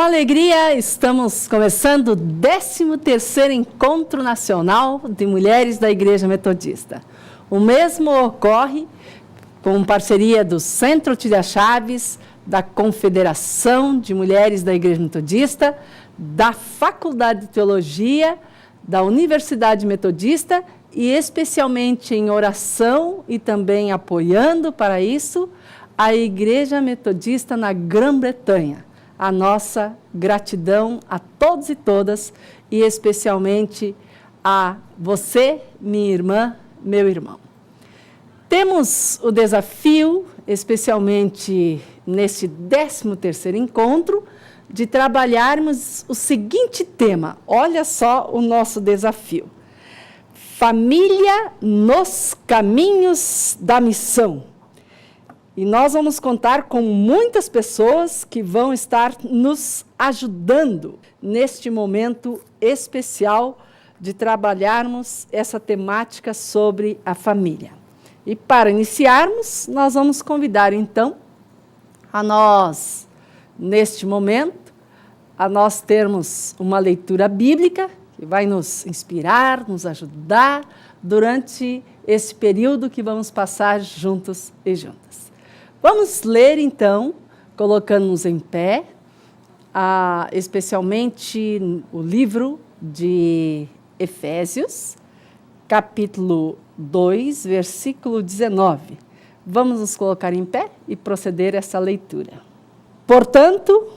alegria, estamos começando o 13º Encontro Nacional de Mulheres da Igreja Metodista. O mesmo ocorre com parceria do Centro Tília Chaves, da Confederação de Mulheres da Igreja Metodista, da Faculdade de Teologia, da Universidade Metodista e especialmente em oração e também apoiando para isso a Igreja Metodista na Grã-Bretanha. A nossa gratidão a todos e todas, e especialmente a você, minha irmã, meu irmão. Temos o desafio, especialmente neste 13º encontro, de trabalharmos o seguinte tema. Olha só o nosso desafio. Família nos caminhos da missão. E nós vamos contar com muitas pessoas que vão estar nos ajudando neste momento especial de trabalharmos essa temática sobre a família. E para iniciarmos, nós vamos convidar então a nós, neste momento, a nós termos uma leitura bíblica que vai nos inspirar, nos ajudar durante esse período que vamos passar juntos e juntas. Vamos ler, então, colocando-nos em pé, especialmente o livro de Efésios, capítulo 2, versículo 19. Vamos nos colocar em pé e proceder a essa leitura. Portanto,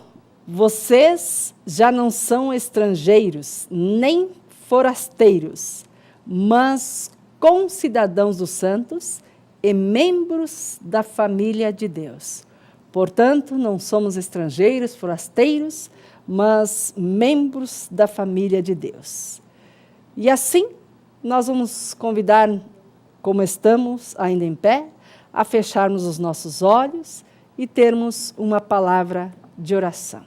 vocês já não são estrangeiros, nem forasteiros, mas concidadãos dos santos e membros da família de Deus. Portanto, não somos estrangeiros, forasteiros, mas membros da família de Deus. E assim, nós vamos convidar, como estamos ainda em pé, a fecharmos os nossos olhos e termos uma palavra de oração.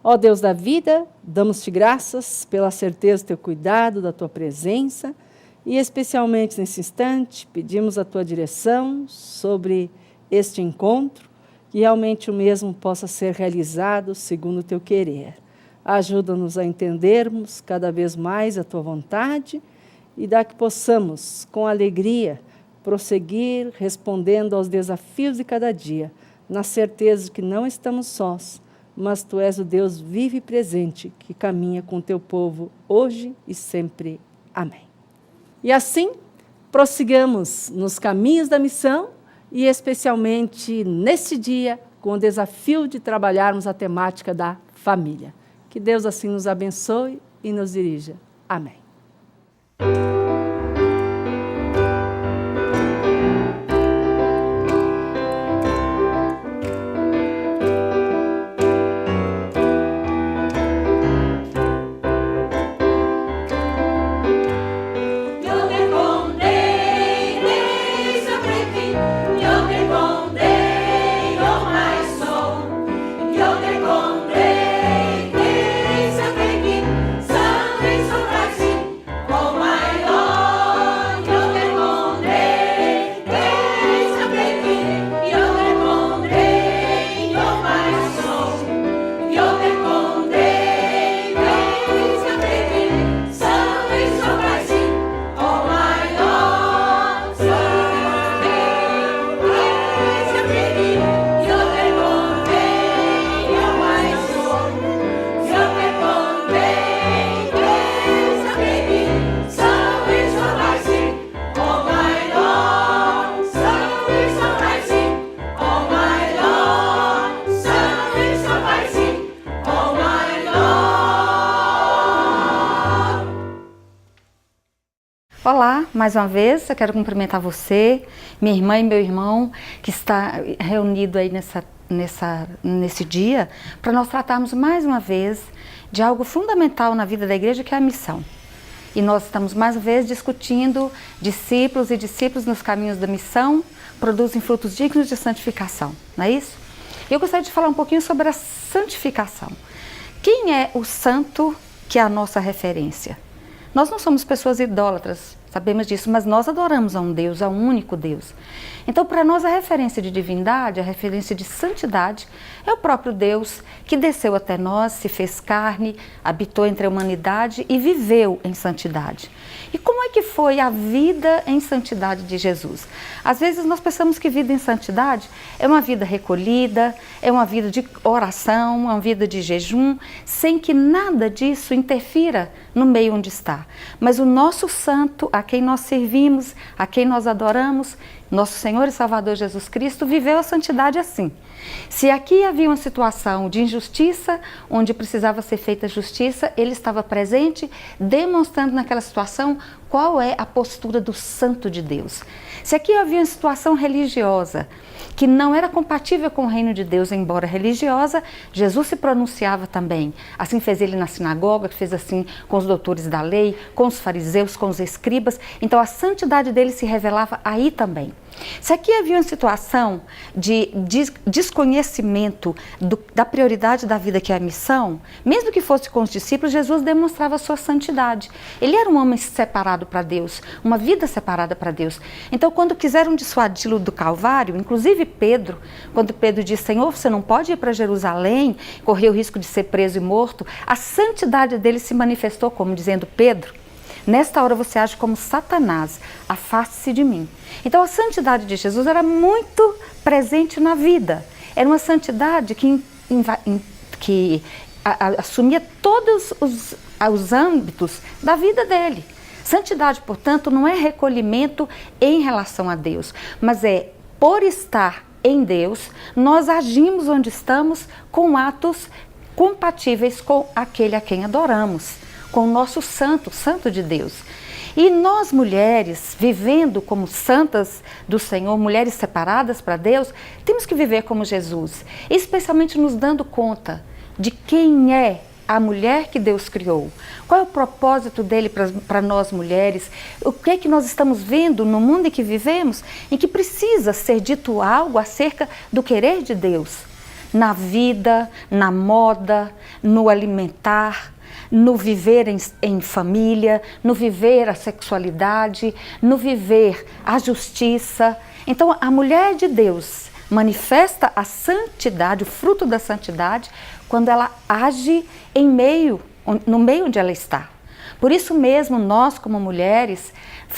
Ó Deus da vida, damos-te graças pela certeza do teu cuidado, da tua presença, e especialmente nesse instante, pedimos a tua direção sobre este encontro, que realmente o mesmo possa ser realizado segundo o teu querer. Ajuda-nos a entendermos cada vez mais a tua vontade e dá que possamos, com alegria, prosseguir respondendo aos desafios de cada dia, na certeza de que não estamos sós, mas tu és o Deus vivo e presente que caminha com o teu povo hoje e sempre. Amém. E assim, prossigamos nos caminhos da missão e especialmente neste dia com o desafio de trabalharmos a temática da família. Que Deus assim nos abençoe e nos dirija. Amém. Olá, mais uma vez, eu quero cumprimentar você, minha irmã e meu irmão, que está reunido aí nesse dia, para nós tratarmos mais uma vez de algo fundamental na vida da igreja, que é a missão. E nós estamos mais uma vez discutindo discípulos e discípulos nos caminhos da missão produzem frutos dignos de santificação, não é isso? Eu gostaria de falar um pouquinho sobre a santificação. Quem é o santo que é a nossa referência? Nós não somos pessoas idólatras, sabemos disso, mas nós adoramos a um Deus, a um único Deus. Então, para nós, a referência de divindade, a referência de santidade, é o próprio Deus que desceu até nós, se fez carne, habitou entre a humanidade e viveu em santidade. E como é que foi a vida em santidade de Jesus? Às vezes nós pensamos que vida em santidade é uma vida recolhida, é uma vida de oração, uma vida de jejum, sem que nada disso interfira no meio onde está. Mas o nosso santo, a quem nós servimos, a quem nós adoramos, nosso Senhor e Salvador Jesus Cristo, viveu a santidade assim. Se aqui havia uma situação de injustiça, onde precisava ser feita justiça, ele estava presente, demonstrando naquela situação qual é a postura do santo de Deus. Se aqui havia uma situação religiosa, que não era compatível com o reino de Deus, embora religiosa, Jesus se pronunciava também. Assim fez ele na sinagoga, fez assim com os doutores da lei, com os fariseus, com os escribas. Então a santidade dele se revelava aí também. Se aqui havia uma situação de desconhecimento da prioridade da vida, que é a missão, mesmo que fosse com os discípulos, Jesus demonstrava a sua santidade. Ele era um homem separado para Deus, uma vida separada para Deus. Então, quando quiseram dissuadi-lo do Calvário, inclusive Pedro, quando Pedro disse: Senhor, você não pode ir para Jerusalém, correr o risco de ser preso e morto, a santidade dele se manifestou como dizendo: Pedro, nesta hora você age como Satanás, afaste-se de mim. Então a santidade de Jesus era muito presente na vida. Era uma santidade que assumia todos os âmbitos da vida dele. Santidade, portanto, não é recolhimento em relação a Deus, mas é por estar em Deus, nós agimos onde estamos com atos compatíveis com aquele a quem adoramos, com o nosso santo, santo de Deus. E nós mulheres, vivendo como santas do Senhor, mulheres separadas para Deus, temos que viver como Jesus, especialmente nos dando conta de quem é a mulher que Deus criou. Qual é o propósito dele para nós mulheres? O que é que nós estamos vendo no mundo em que vivemos, em que precisa ser dito algo acerca do querer de Deus? Na vida, na moda, no alimentar, no viver em família, no viver a sexualidade, no viver a justiça. Então, a mulher de Deus manifesta a santidade, o fruto da santidade, quando ela age no meio onde ela está. Por isso mesmo, nós como mulheres,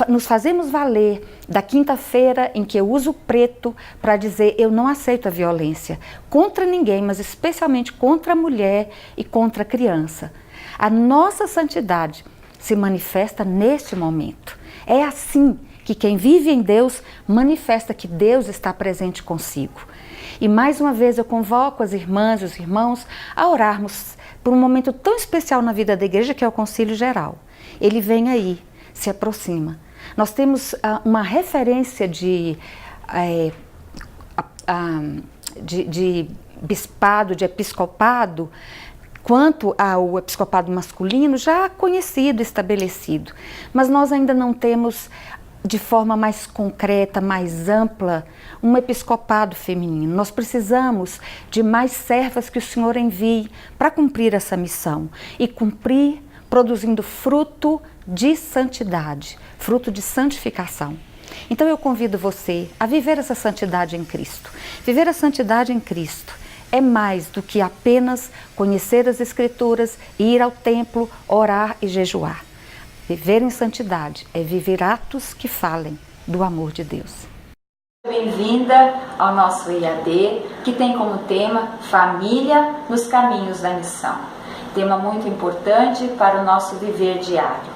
nos fazemos valer da quinta-feira em que eu uso preto para dizer: eu não aceito a violência contra ninguém, mas especialmente contra a mulher e contra a criança. A nossa santidade se manifesta neste momento. É assim que quem vive em Deus manifesta que Deus está presente consigo. E mais uma vez eu convoco as irmãs e os irmãos a orarmos por um momento tão especial na vida da igreja, que é o Concílio Geral. Ele vem aí, se aproxima. Nós temos uma referência de bispado, de episcopado, quanto ao episcopado masculino, já conhecido, estabelecido. Mas nós ainda não temos, de forma mais concreta, mais ampla, um episcopado feminino. Nós precisamos de mais servas que o Senhor envie para cumprir essa missão. E cumprir produzindo fruto de santidade, fruto de santificação. Então eu convido você a viver essa santidade em Cristo. Viver a santidade em Cristo é mais do que apenas conhecer as Escrituras, ir ao templo, orar e jejuar. Viver em santidade é viver atos que falem do amor de Deus. Bem-vinda ao nosso IAD, que tem como tema Família nos Caminhos da Missão. Tema muito importante para o nosso viver diário.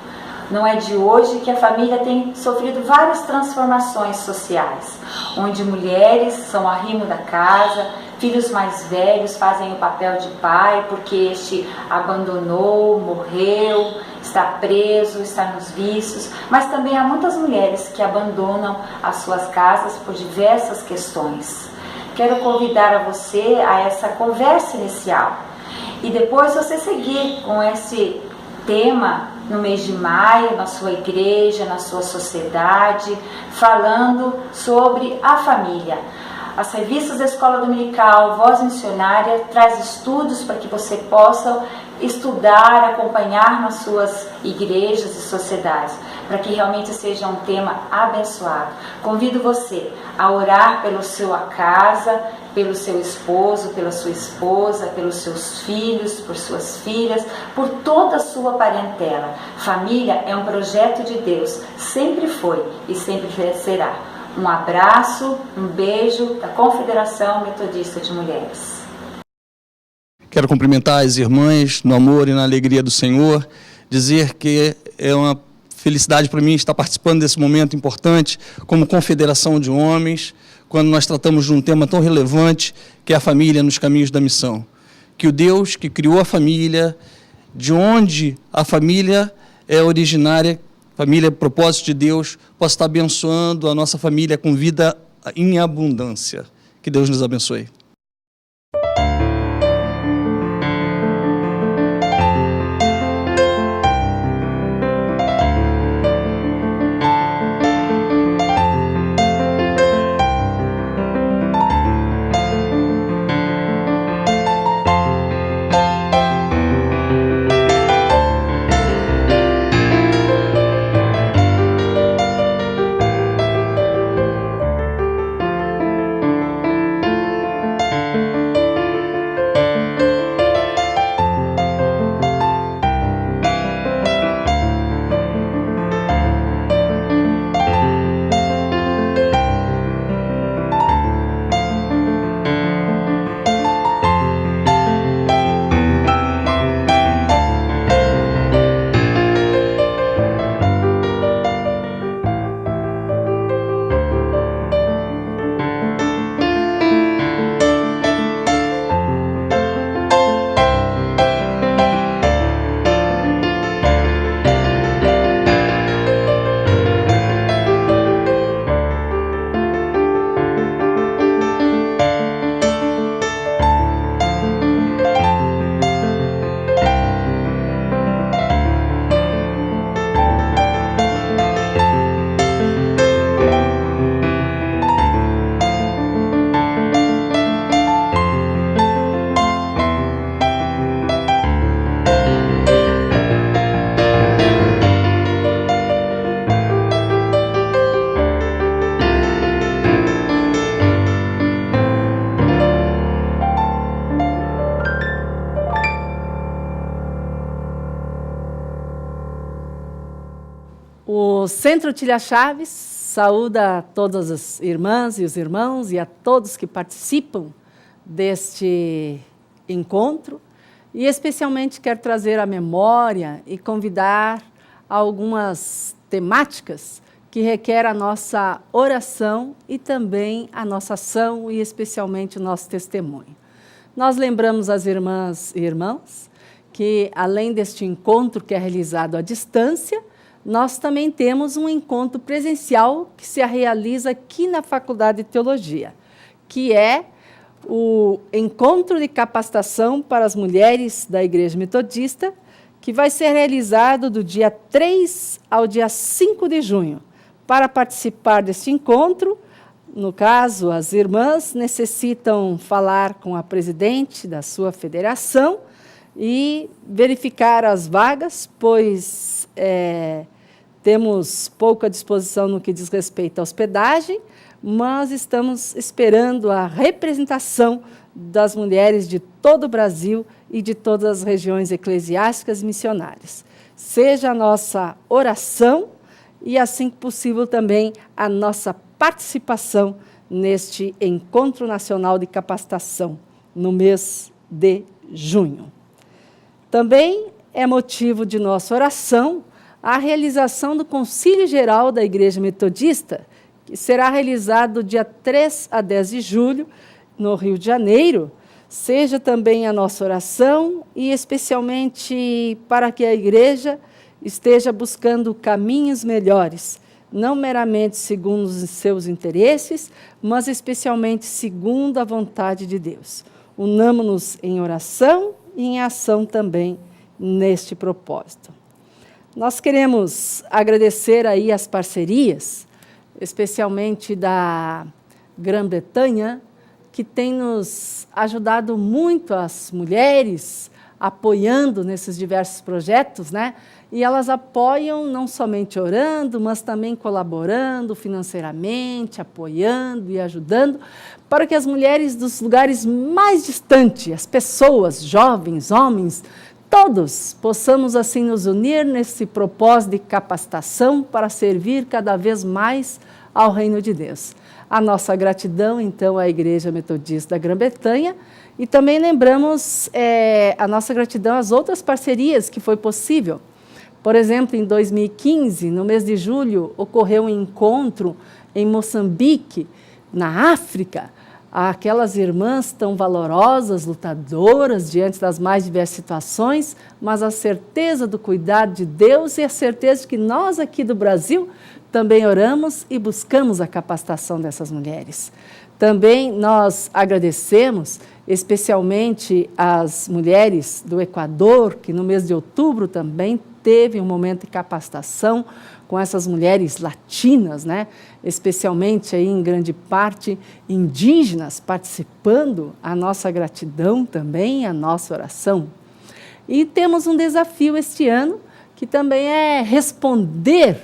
Não é de hoje que a família tem sofrido várias transformações sociais, onde mulheres são o arrimo da casa, filhos mais velhos fazem o papel de pai porque este abandonou, morreu, está preso, está nos vícios, mas também há muitas mulheres que abandonam as suas casas por diversas questões. Quero convidar a você a essa conversa inicial e depois você seguir com esse tema no mês de maio, na sua igreja, na sua sociedade, falando sobre a família. As revistas da Escola Dominical, Voz Missionária, traz estudos para que você possa estudar, acompanhar nas suas igrejas e sociedades. para que realmente seja um tema abençoado. Convido você a orar pela sua casa, pelo seu esposo, pela sua esposa, pelos seus filhos, por suas filhas, por toda a sua parentela. Família é um projeto de Deus, sempre foi e sempre será. Um abraço, um beijo da Confederação Metodista de Mulheres. Quero cumprimentar as irmãs no amor e na alegria do Senhor, dizer que é uma felicidade para mim estar participando desse momento importante como Confederação de Homens, quando nós tratamos de um tema tão relevante que é a família nos caminhos da missão. Que o Deus que criou a família, de onde a família é originária, família, propósito de Deus, possa estar abençoando a nossa família com vida em abundância. Que Deus nos abençoe. O Centro Tília Chaves saúda todas as irmãs e os irmãos e a todos que participam deste encontro e especialmente quero trazer à memória e convidar algumas temáticas que requerem a nossa oração e também a nossa ação e especialmente o nosso testemunho. Nós lembramos as irmãs e irmãos que, além deste encontro que é realizado à distância, nós também temos um encontro presencial que se realiza aqui na Faculdade de Teologia, que é o Encontro de Capacitação para as Mulheres da Igreja Metodista, que vai ser realizado do dia 3 ao dia 5 de junho. Para participar deste encontro, no caso, as irmãs necessitam falar com a presidente da sua federação e verificar as vagas, pois temos pouca disposição no que diz respeito à hospedagem, mas estamos esperando a representação das mulheres de todo o Brasil e de todas as regiões eclesiásticas e missionárias. Seja a nossa oração e, assim que possível, também a nossa participação neste Encontro Nacional de Capacitação, no mês de junho. Também é motivo de nossa oração a realização do Concílio Geral da Igreja Metodista, que será realizado dia 3 a 10 de julho, no Rio de Janeiro. Seja também a nossa oração e especialmente para que a Igreja esteja buscando caminhos melhores, não meramente segundo os seus interesses, mas especialmente segundo a vontade de Deus. Unamo-nos em oração e em ação também neste propósito. Nós queremos agradecer aí as parcerias, especialmente da Grã-Bretanha, que tem nos ajudado muito as mulheres apoiando nesses diversos projetos, né? E elas apoiam não somente orando, mas também colaborando financeiramente, apoiando e ajudando, para que as mulheres dos lugares mais distantes, as pessoas, jovens, homens, todos possamos assim nos unir nesse propósito de capacitação para servir cada vez mais ao reino de Deus. A nossa gratidão, então, à Igreja Metodista da Grã-Bretanha, e também lembramos a nossa gratidão às outras parcerias que foi possível. Por exemplo, em 2015, no mês de julho, ocorreu um encontro em Moçambique, na África. Aquelas irmãs tão valorosas, lutadoras, diante das mais diversas situações, mas a certeza do cuidado de Deus e a certeza de que nós aqui do Brasil também oramos e buscamos a capacitação dessas mulheres. Também nós agradecemos especialmente as mulheres do Equador, que no mês de outubro também teve um momento de capacitação com essas mulheres latinas, né? Especialmente aí em grande parte indígenas, participando, a nossa gratidão também, a nossa oração. E temos um desafio este ano, que também é responder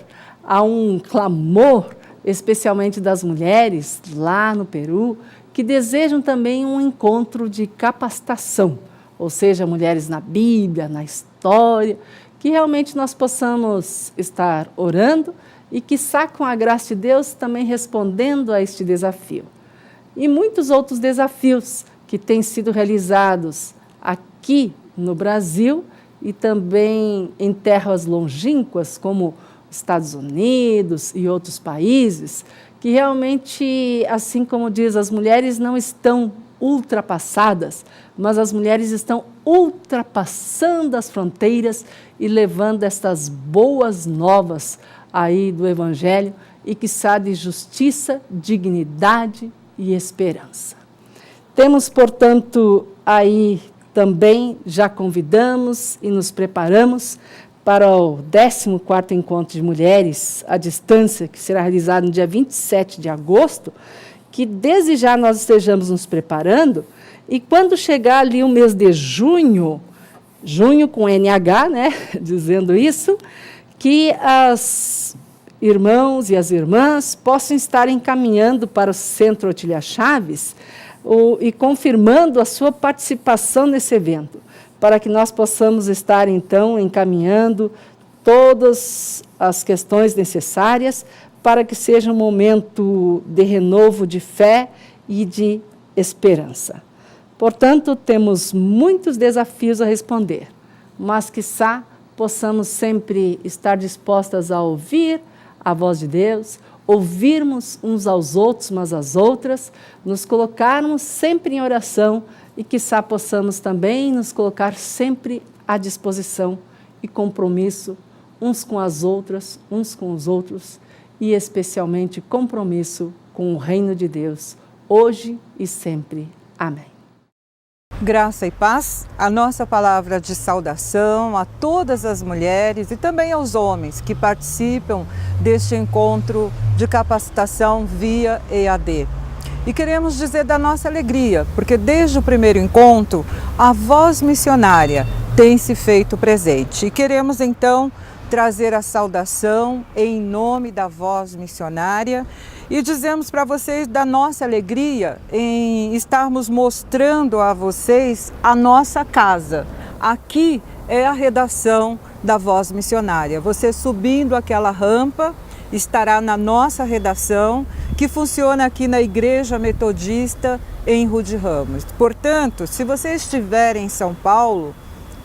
a um clamor, especialmente das mulheres lá no Peru, que desejam também um encontro de capacitação, ou seja, mulheres na Bíblia, na história, que realmente nós possamos estar orando e que com a graça de Deus também respondendo a este desafio. E muitos outros desafios que têm sido realizados aqui no Brasil e também em terras longínquas, como Estados Unidos e outros países, que realmente, assim como diz, as mulheres não estão ultrapassadas, mas as mulheres estão ultrapassando as fronteiras e levando estas boas novas aí do Evangelho e que sabe de justiça, dignidade e esperança. Temos, portanto, aí também já convidamos e nos preparamos para o 14º Encontro de Mulheres à Distância, que será realizado no dia 27 de agosto, que desde já nós estejamos nos preparando, e quando chegar ali o mês de junho com NH, né, dizendo isso, que as irmãos e as irmãs possam estar encaminhando para o Centro Otília Chaves e confirmando a sua participação nesse evento, para que nós possamos estar, então, encaminhando todas as questões necessárias para que seja um momento de renovo de fé e de esperança. Portanto, temos muitos desafios a responder, mas, quiçá, possamos sempre estar dispostas a ouvir a voz de Deus, ouvirmos uns aos outros, mas às outras, nos colocarmos sempre em oração e, quiçá, possamos também nos colocar sempre à disposição e compromisso uns com as outras, uns com os outros, e especialmente compromisso com o reino de Deus, hoje e sempre. Amém. Graça e paz, a nossa palavra de saudação a todas as mulheres e também aos homens que participam deste encontro de capacitação via EAD. E queremos dizer da nossa alegria, porque desde o primeiro encontro, a voz missionária tem se feito presente. E queremos então trazer a saudação em nome da voz missionária e dizemos para vocês da nossa alegria em estarmos mostrando a vocês a nossa casa. Aqui é a redação da voz missionária. Você subindo aquela rampa estará na nossa redação, que funciona aqui na Igreja Metodista em Rude Ramos. Portanto, se você estiver em São Paulo,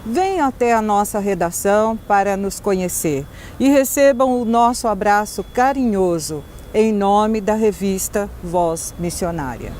venham até a nossa redação para nos conhecer e recebam o nosso abraço carinhoso em nome da revista Voz Missionária.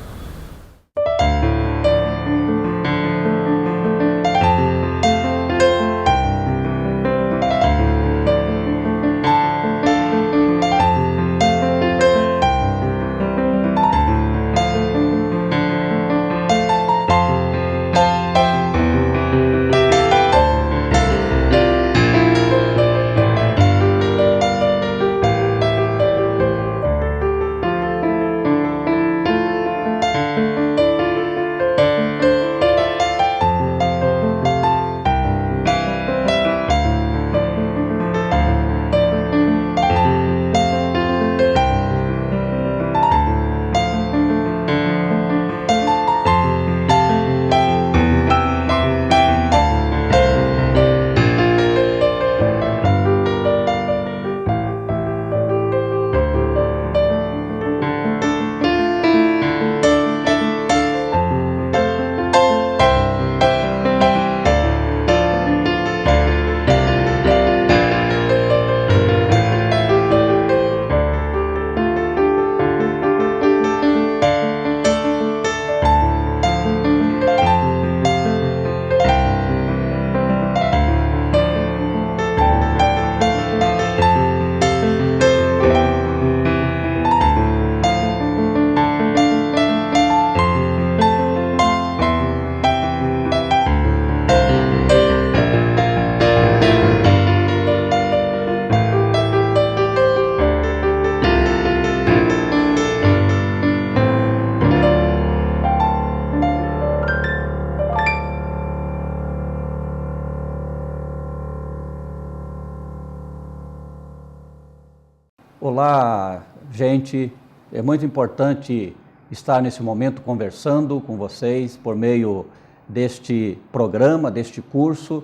Olá, gente. É muito importante estar nesse momento conversando com vocês por meio deste programa, deste curso,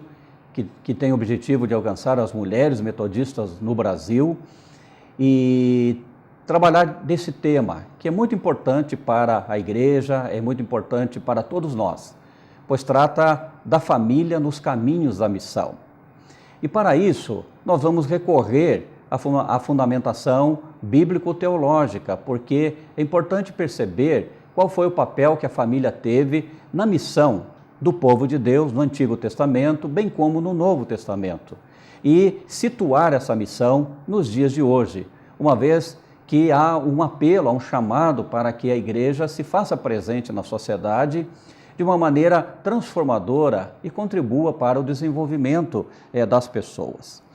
que tem o objetivo de alcançar as mulheres metodistas no Brasil e trabalhar desse tema, que é muito importante para a igreja, é muito importante para todos nós, pois trata da família nos caminhos da missão. E para isso, nós vamos recorrer à fundamentação bíblico-teológica, porque é importante perceber qual foi o papel que a família teve na missão do povo de Deus no Antigo Testamento, bem como no Novo Testamento, e situar essa missão nos dias de hoje, uma vez que há um apelo, há um chamado para que a igreja se faça presente na sociedade de uma maneira transformadora e contribua para o desenvolvimento das pessoas.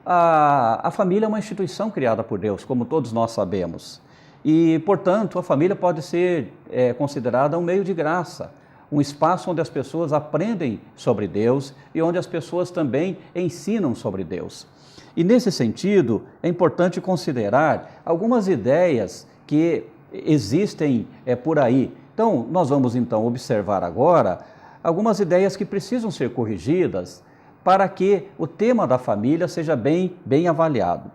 A família é uma instituição criada por Deus, como todos nós sabemos, e, portanto, a família pode ser considerada um meio de graça, um espaço onde as pessoas aprendem sobre Deus e onde as pessoas também ensinam sobre Deus. E, nesse sentido, é importante considerar algumas ideias que existem por aí. Então, nós vamos então observar agora algumas ideias que precisam ser corrigidas para que o tema da família seja bem avaliado.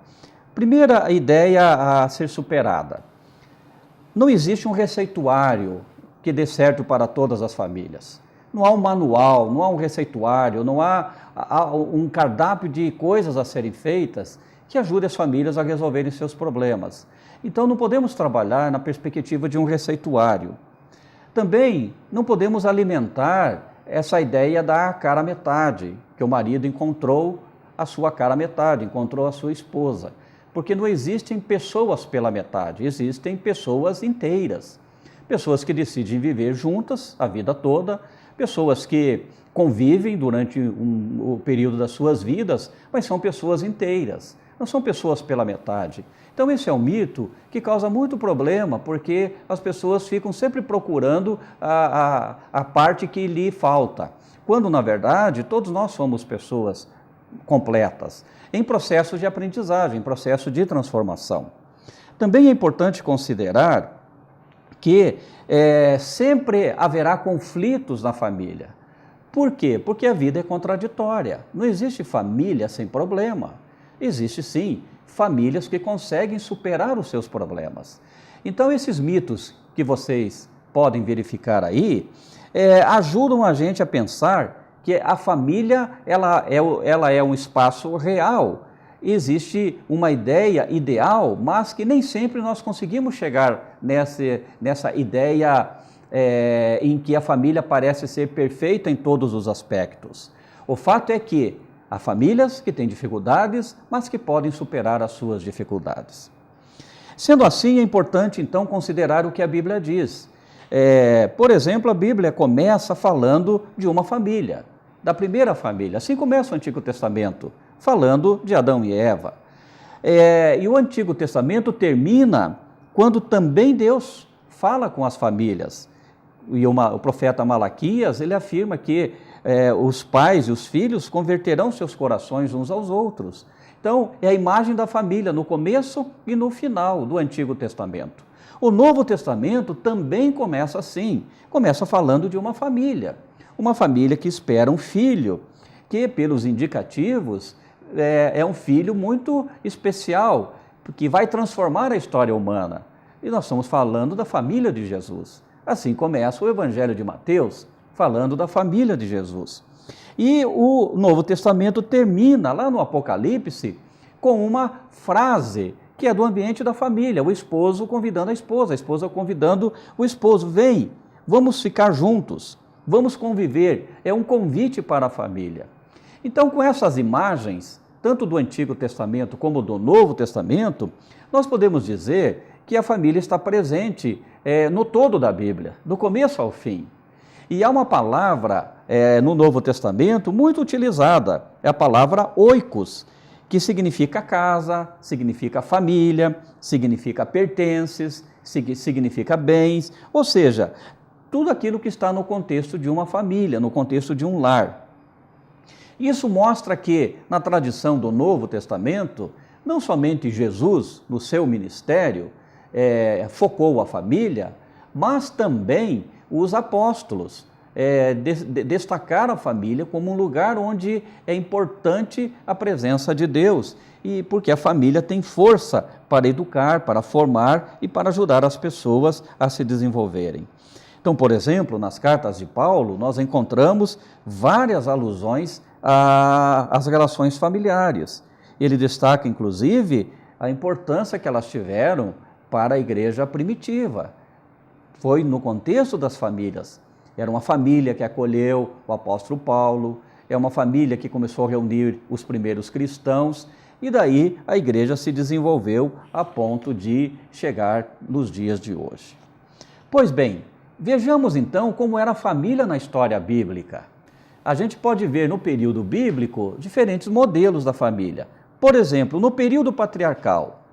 Primeira ideia a ser superada: não existe um receituário que dê certo para todas as famílias. Não há um manual, não há um receituário, não há um cardápio de coisas a serem feitas que ajude as famílias a resolverem seus problemas. Então, não podemos trabalhar na perspectiva de um receituário. Também não podemos alimentar essa ideia da cara metade, que o marido encontrou a sua cara metade, encontrou a sua esposa. Porque não existem pessoas pela metade, existem pessoas inteiras. Pessoas que decidem viver juntas a vida toda, pessoas que convivem durante o período das suas vidas, mas são pessoas inteiras, não são pessoas pela metade. Então esse é um mito que causa muito problema, porque as pessoas ficam sempre procurando a parte que lhe falta, quando na verdade todos nós somos pessoas completas, em processo de aprendizagem, em processo de transformação. Também é importante considerar que sempre haverá conflitos na família. Por quê? Porque a vida é contraditória. Não existe família sem problema. Existe sim famílias que conseguem superar os seus problemas. Então esses mitos que vocês podem verificar aí ajudam a gente a pensar que a família ela é um espaço real. Existe uma ideia ideal, mas que nem sempre nós conseguimos chegar nessa ideia em que a família parece ser perfeita em todos os aspectos. O fato é que há famílias que têm dificuldades, mas que podem superar as suas dificuldades. Sendo assim, é importante então considerar o que a Bíblia diz. Por exemplo, a Bíblia começa falando de uma família, da primeira família. Assim começa o Antigo Testamento, falando de Adão e Eva. E o Antigo Testamento termina quando também Deus fala com as famílias. E o profeta Malaquias, ele afirma que os pais e os filhos converterão seus corações uns aos outros. Então, é a imagem da família no começo e no final do Antigo Testamento. O Novo Testamento também começa assim, começa falando de uma família que espera um filho, que pelos indicativos é um filho muito especial, que vai transformar a história humana. E nós estamos falando da família de Jesus. Assim começa o Evangelho de Mateus, falando da família de Jesus. E o Novo Testamento termina lá no Apocalipse com uma frase que é do ambiente da família, o esposo convidando a esposa convidando o esposo. Vem, vamos ficar juntos, vamos conviver. É um convite para a família. Então, com essas imagens, tanto do Antigo Testamento como do Novo Testamento, nós podemos dizer que a família está presente no todo da Bíblia, do começo ao fim. E há uma palavra no Novo Testamento muito utilizada, é a palavra oikos, que significa casa, significa família, significa pertences, significa bens, ou seja, tudo aquilo que está no contexto de uma família, no contexto de um lar. Isso mostra que, na tradição do Novo Testamento, não somente Jesus, no seu ministério, focou a família, mas também os apóstolos destacaram a família como um lugar onde é importante a presença de Deus, e porque a família tem força para educar, para formar e para ajudar as pessoas a se desenvolverem. Então, por exemplo, nas cartas de Paulo, nós encontramos várias alusões às relações familiares. Ele destaca, inclusive, a importância que elas tiveram para a igreja primitiva. Foi no contexto das famílias. Era uma família que acolheu o apóstolo Paulo, é uma família que começou a reunir os primeiros cristãos, e daí a igreja se desenvolveu a ponto de chegar nos dias de hoje. Pois bem, vejamos então como era a família na história bíblica. A gente pode ver no período bíblico diferentes modelos da família. Por exemplo, no período patriarcal,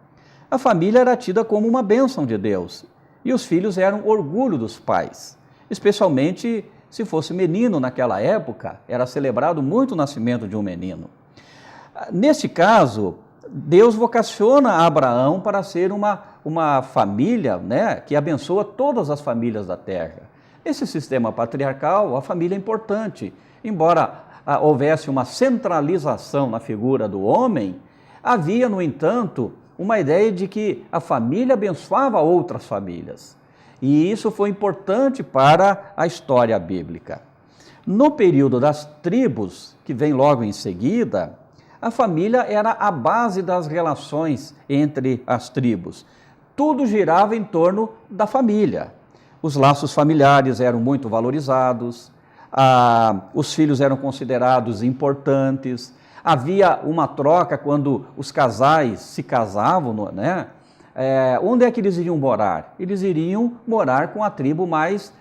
a família era tida como uma bênção de Deus e os filhos eram orgulho dos pais, especialmente se fosse menino naquela época, era celebrado muito o nascimento de um menino. Nesse caso, Deus vocaciona Abraão para ser uma família, né, que abençoa todas as famílias da terra. Esse sistema patriarcal, a família é importante. Embora houvesse uma centralização na figura do homem, havia, no entanto, uma ideia de que a família abençoava outras famílias. E isso foi importante para a história bíblica. No período das tribos, que vem logo em seguida, a família era a base das relações entre as tribos. Tudo girava em torno da família. Os laços familiares eram muito valorizados, os filhos eram considerados importantes, havia uma troca quando os casais se casavam, né? Onde é que eles iriam morar? Eles iriam morar com a tribo mais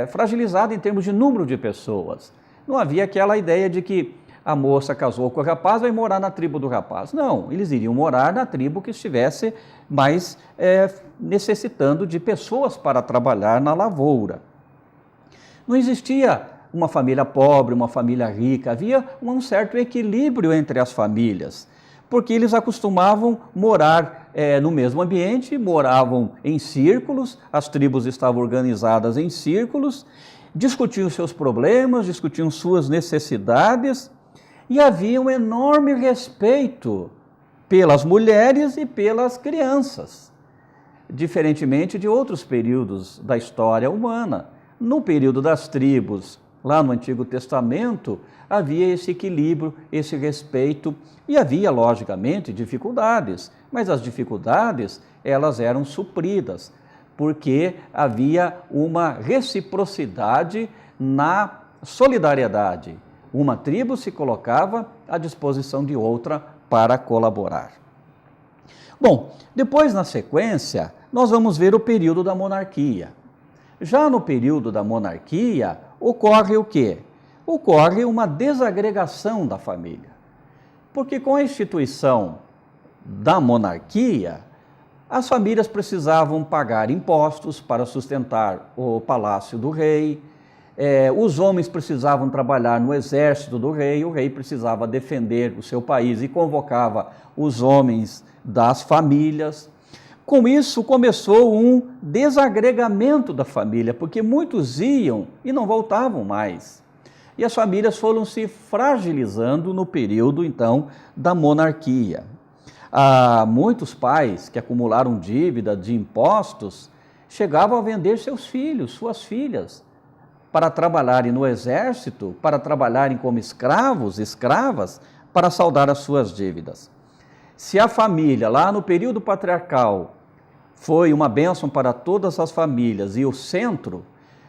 fragilizada em termos de número de pessoas. Não havia aquela ideia de que a moça casou com o rapaz, vai morar na tribo do rapaz. Não, eles iriam morar na tribo que estivesse mais necessitando de pessoas para trabalhar na lavoura. Não existia uma família pobre, uma família rica, havia um certo equilíbrio entre as famílias, porque eles acostumavam morar no mesmo ambiente, moravam em círculos, as tribos estavam organizadas em círculos, discutiam seus problemas, discutiam suas necessidades, e havia um enorme respeito pelas mulheres e pelas crianças, diferentemente de outros períodos da história humana. No período das tribos, lá no Antigo Testamento, havia esse equilíbrio, esse respeito, e havia, logicamente, dificuldades, mas as dificuldades, elas eram supridas, porque havia uma reciprocidade na solidariedade. Uma tribo se colocava à disposição de outra para colaborar. Bom, depois, na sequência, nós vamos ver o período da monarquia. Já no período da monarquia, ocorre o quê? Ocorre uma desagregação da família. Porque com a instituição da monarquia, as famílias precisavam pagar impostos para sustentar o palácio do rei, os homens precisavam trabalhar no exército do rei, o rei precisava defender o seu país e convocava os homens das famílias. Com isso, começou um desagregamento da família, porque muitos iam e não voltavam mais. E as famílias foram se fragilizando no período, então, da monarquia. Muitos pais que acumularam dívida de impostos chegavam a vender seus filhos, suas filhas, para trabalharem no exército, para trabalharem como escravos, escravas, para saldar as suas dívidas. Se a família, lá no período patriarcal, foi uma bênção para todas as famílias e o centro,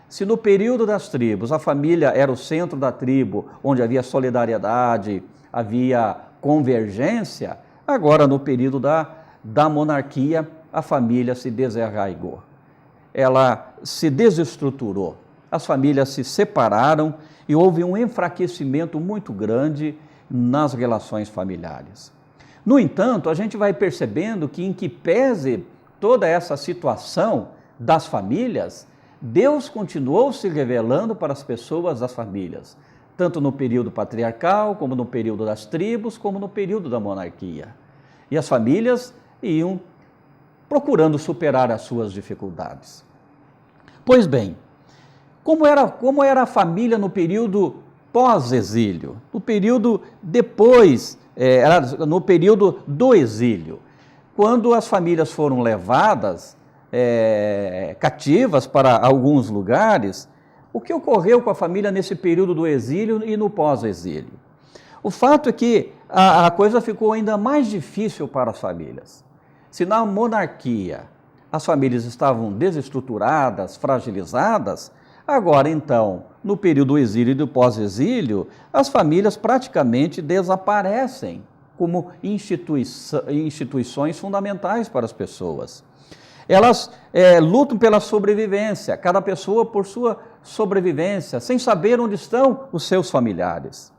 se no período das tribos a família era o centro da tribo, onde havia solidariedade, havia convergência, agora no período da monarquia a família se desarraigou. Ela se desestruturou, as famílias se separaram e houve um enfraquecimento muito grande nas relações familiares. No entanto, a gente vai percebendo que, em que pese toda essa situação das famílias, Deus continuou se revelando para as pessoas das famílias, tanto no período patriarcal, como no período das tribos, como no período da monarquia. E as famílias iam procurando superar as suas dificuldades. Pois bem, como era a família no período pós-exílio, no período depois, no período do exílio, quando as famílias foram levadas cativas para alguns lugares, o que ocorreu com a família nesse período do exílio e no pós-exílio? O fato é que a coisa ficou ainda mais difícil para as famílias. Se na monarquia as famílias estavam desestruturadas, fragilizadas, agora então, no período do exílio e do pós-exílio, as famílias praticamente desaparecem como instituições fundamentais para as pessoas. Elas lutam pela sobrevivência, cada pessoa por sua sobrevivência, sem saber onde estão os seus familiares.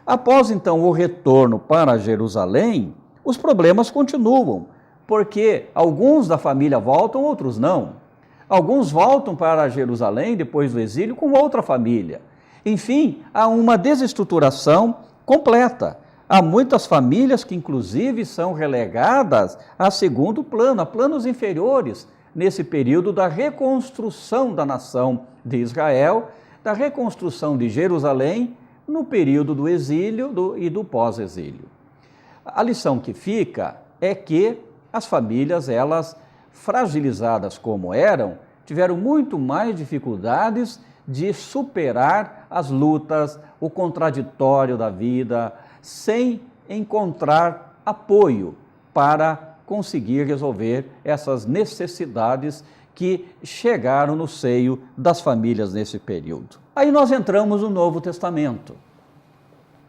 Após então o retorno para Jerusalém, os problemas continuam, porque alguns da família voltam, outros não. Alguns voltam para Jerusalém depois do exílio com outra família. Enfim, há uma desestruturação completa. Há muitas famílias que inclusive são relegadas a segundo plano, a planos inferiores, nesse período da reconstrução da nação de Israel, da reconstrução de Jerusalém, no período do exílio e do pós-exílio. A lição que fica é que as famílias, elas, fragilizadas como eram, tiveram muito mais dificuldades de superar as lutas, o contraditório da vida, sem encontrar apoio para conseguir resolver essas necessidades que chegaram no seio das famílias nesse período. Aí nós entramos no Novo Testamento.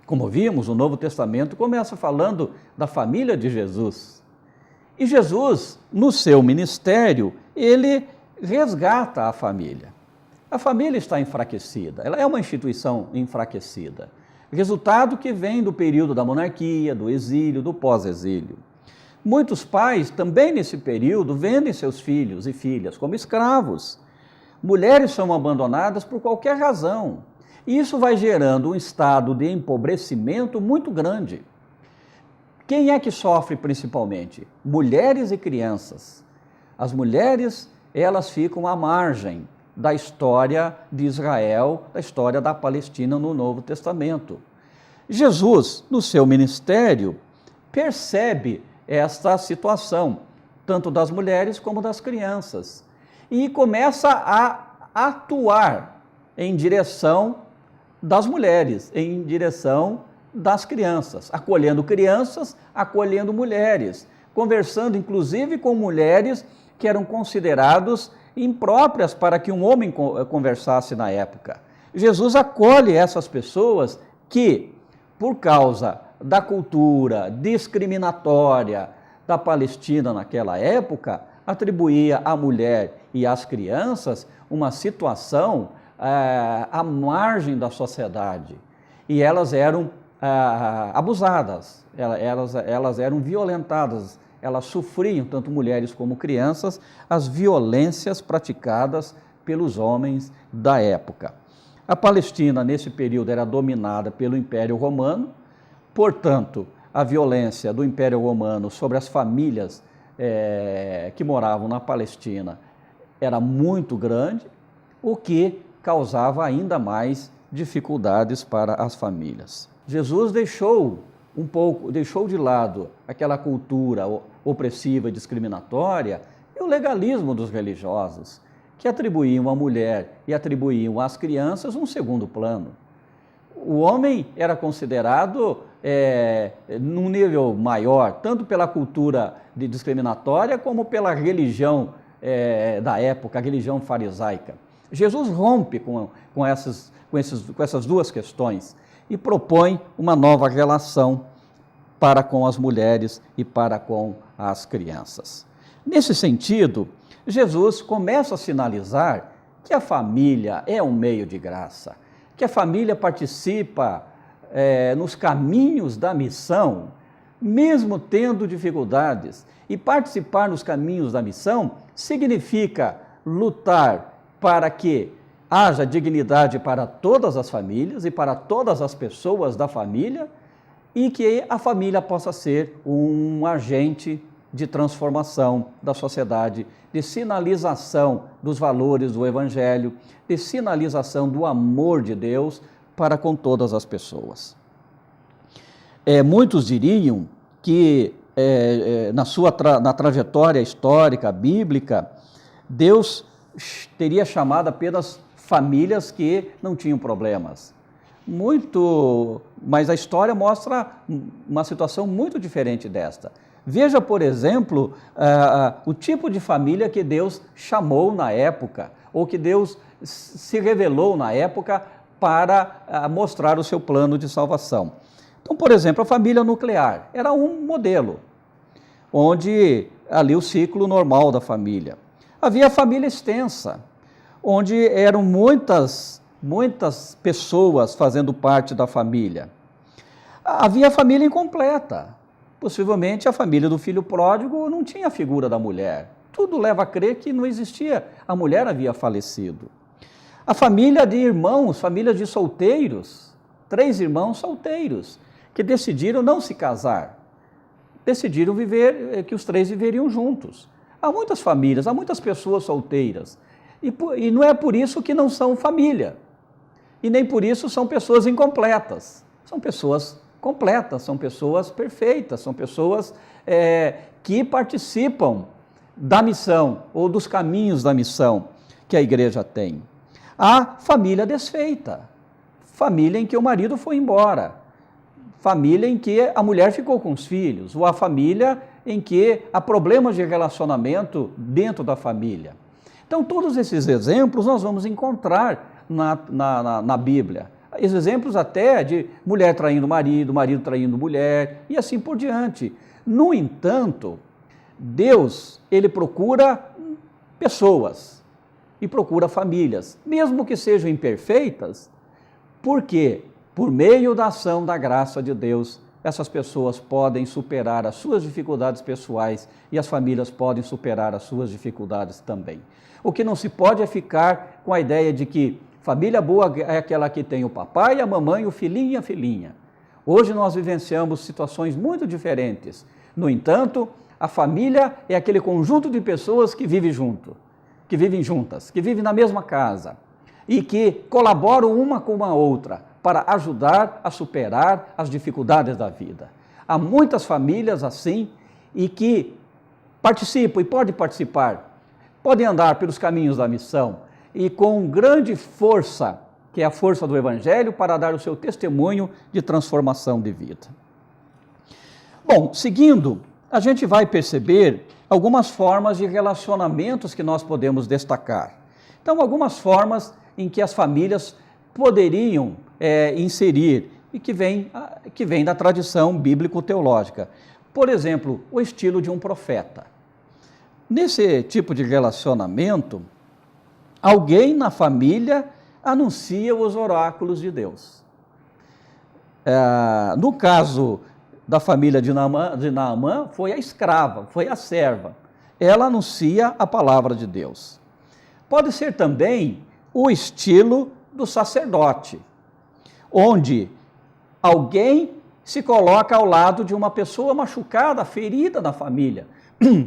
Como vimos, o Novo Testamento começa falando da família de Jesus. E Jesus, no seu ministério, ele resgata a família. A família está enfraquecida, ela é uma instituição enfraquecida. Resultado que vem do período da monarquia, do exílio, do pós-exílio. Muitos pais, também nesse período, vendem seus filhos e filhas como escravos. Mulheres são abandonadas por qualquer razão. E isso vai gerando um estado de empobrecimento muito grande. Quem é que sofre principalmente? Mulheres e crianças. As mulheres, elas ficam à margem da história de Israel, da história da Palestina no Novo Testamento. Jesus, no seu ministério, percebe esta situação, tanto das mulheres como das crianças, e começa a atuar em direção das mulheres, em direção das crianças, acolhendo mulheres, conversando inclusive com mulheres que eram considerados impróprias para que um homem conversasse na época. Jesus acolhe essas pessoas que, por causa da cultura discriminatória da Palestina naquela época, atribuía à mulher e às crianças uma situação à margem da sociedade. E elas eram abusadas, elas eram violentadas, elas sofriam, tanto mulheres como crianças, as violências praticadas pelos homens da época. A Palestina, nesse período, era dominada pelo Império Romano, portanto, a violência do Império Romano sobre as famílias que moravam na Palestina era muito grande, o que causava ainda mais dificuldades para as famílias. Jesus deixou de lado aquela cultura opressiva e discriminatória e o legalismo dos religiosos, que atribuíam à mulher e atribuíam às crianças um segundo plano. O homem era considerado num nível maior, tanto pela cultura discriminatória como pela religião da época, a religião farisaica. Jesus rompe com essas duas questões e propõe uma nova relação para com as mulheres e para com as crianças. Nesse sentido, Jesus começa a sinalizar que a família é um meio de graça, que a família participa nos caminhos da missão, mesmo tendo dificuldades. E participar nos caminhos da missão significa lutar para que haja dignidade para todas as famílias e para todas as pessoas da família, e que a família possa ser um agente de transformação da sociedade, de sinalização dos valores do Evangelho, de sinalização do amor de Deus para com todas as pessoas. Muitos diriam que na trajetória histórica, bíblica, Deus teria chamado apenas famílias que não tinham problemas. Mas a história mostra uma situação muito diferente desta. Veja, por exemplo, o tipo de família que Deus chamou na época, ou que Deus se revelou na época para mostrar o seu plano de salvação. Então, por exemplo, a família nuclear era um modelo, onde ali o ciclo normal da família. Havia a família extensa, onde eram muitas pessoas fazendo parte da família. Havia a família incompleta. Possivelmente a família do filho pródigo não tinha a figura da mulher. Tudo leva a crer que não existia, a mulher havia falecido. A família de irmãos, família de solteiros, 3 irmãos solteiros, que decidiram não se casar. Decidiram que os 3 viveriam juntos. Há muitas famílias, há muitas pessoas solteiras. E não é por isso que não são família. E nem por isso são pessoas incompletas. São pessoas completas, são pessoas perfeitas, são pessoas que participam da missão ou dos caminhos da missão que a igreja tem. Há família desfeita, família em que o marido foi embora, família em que a mulher ficou com os filhos, ou a família em que há problemas de relacionamento dentro da família. Então, todos esses exemplos nós vamos encontrar na Bíblia. Exemplos até de mulher traindo marido, marido traindo mulher, e assim por diante. No entanto, Deus, ele procura pessoas e procura famílias, mesmo que sejam imperfeitas, porque por meio da ação da graça de Deus, essas pessoas podem superar as suas dificuldades pessoais e as famílias podem superar as suas dificuldades também. O que não se pode é ficar com a ideia de que família boa é aquela que tem o papai, a mamãe, o filhinho e a filhinha. Hoje nós vivenciamos situações muito diferentes. No entanto, a família é aquele conjunto de pessoas que vivem junto, que vivem juntas, que vivem na mesma casa e que colaboram uma com a outra para ajudar a superar as dificuldades da vida. Há muitas famílias assim e que participam e podem participar, podem andar pelos caminhos da missão e com grande força, que é a força do Evangelho, para dar o seu testemunho de transformação de vida. Bom, seguindo, a gente vai perceber algumas formas de relacionamentos que nós podemos destacar. Então, algumas formas em que as famílias poderiam inserir e que vem da tradição bíblico-teológica. Por exemplo, o estilo de um profeta. Nesse tipo de relacionamento, alguém na família anuncia os oráculos de Deus. No caso da família de Naamã, foi a escrava, foi a serva. Ela anuncia a palavra de Deus. Pode ser também o estilo do sacerdote, onde alguém se coloca ao lado de uma pessoa machucada, ferida na família,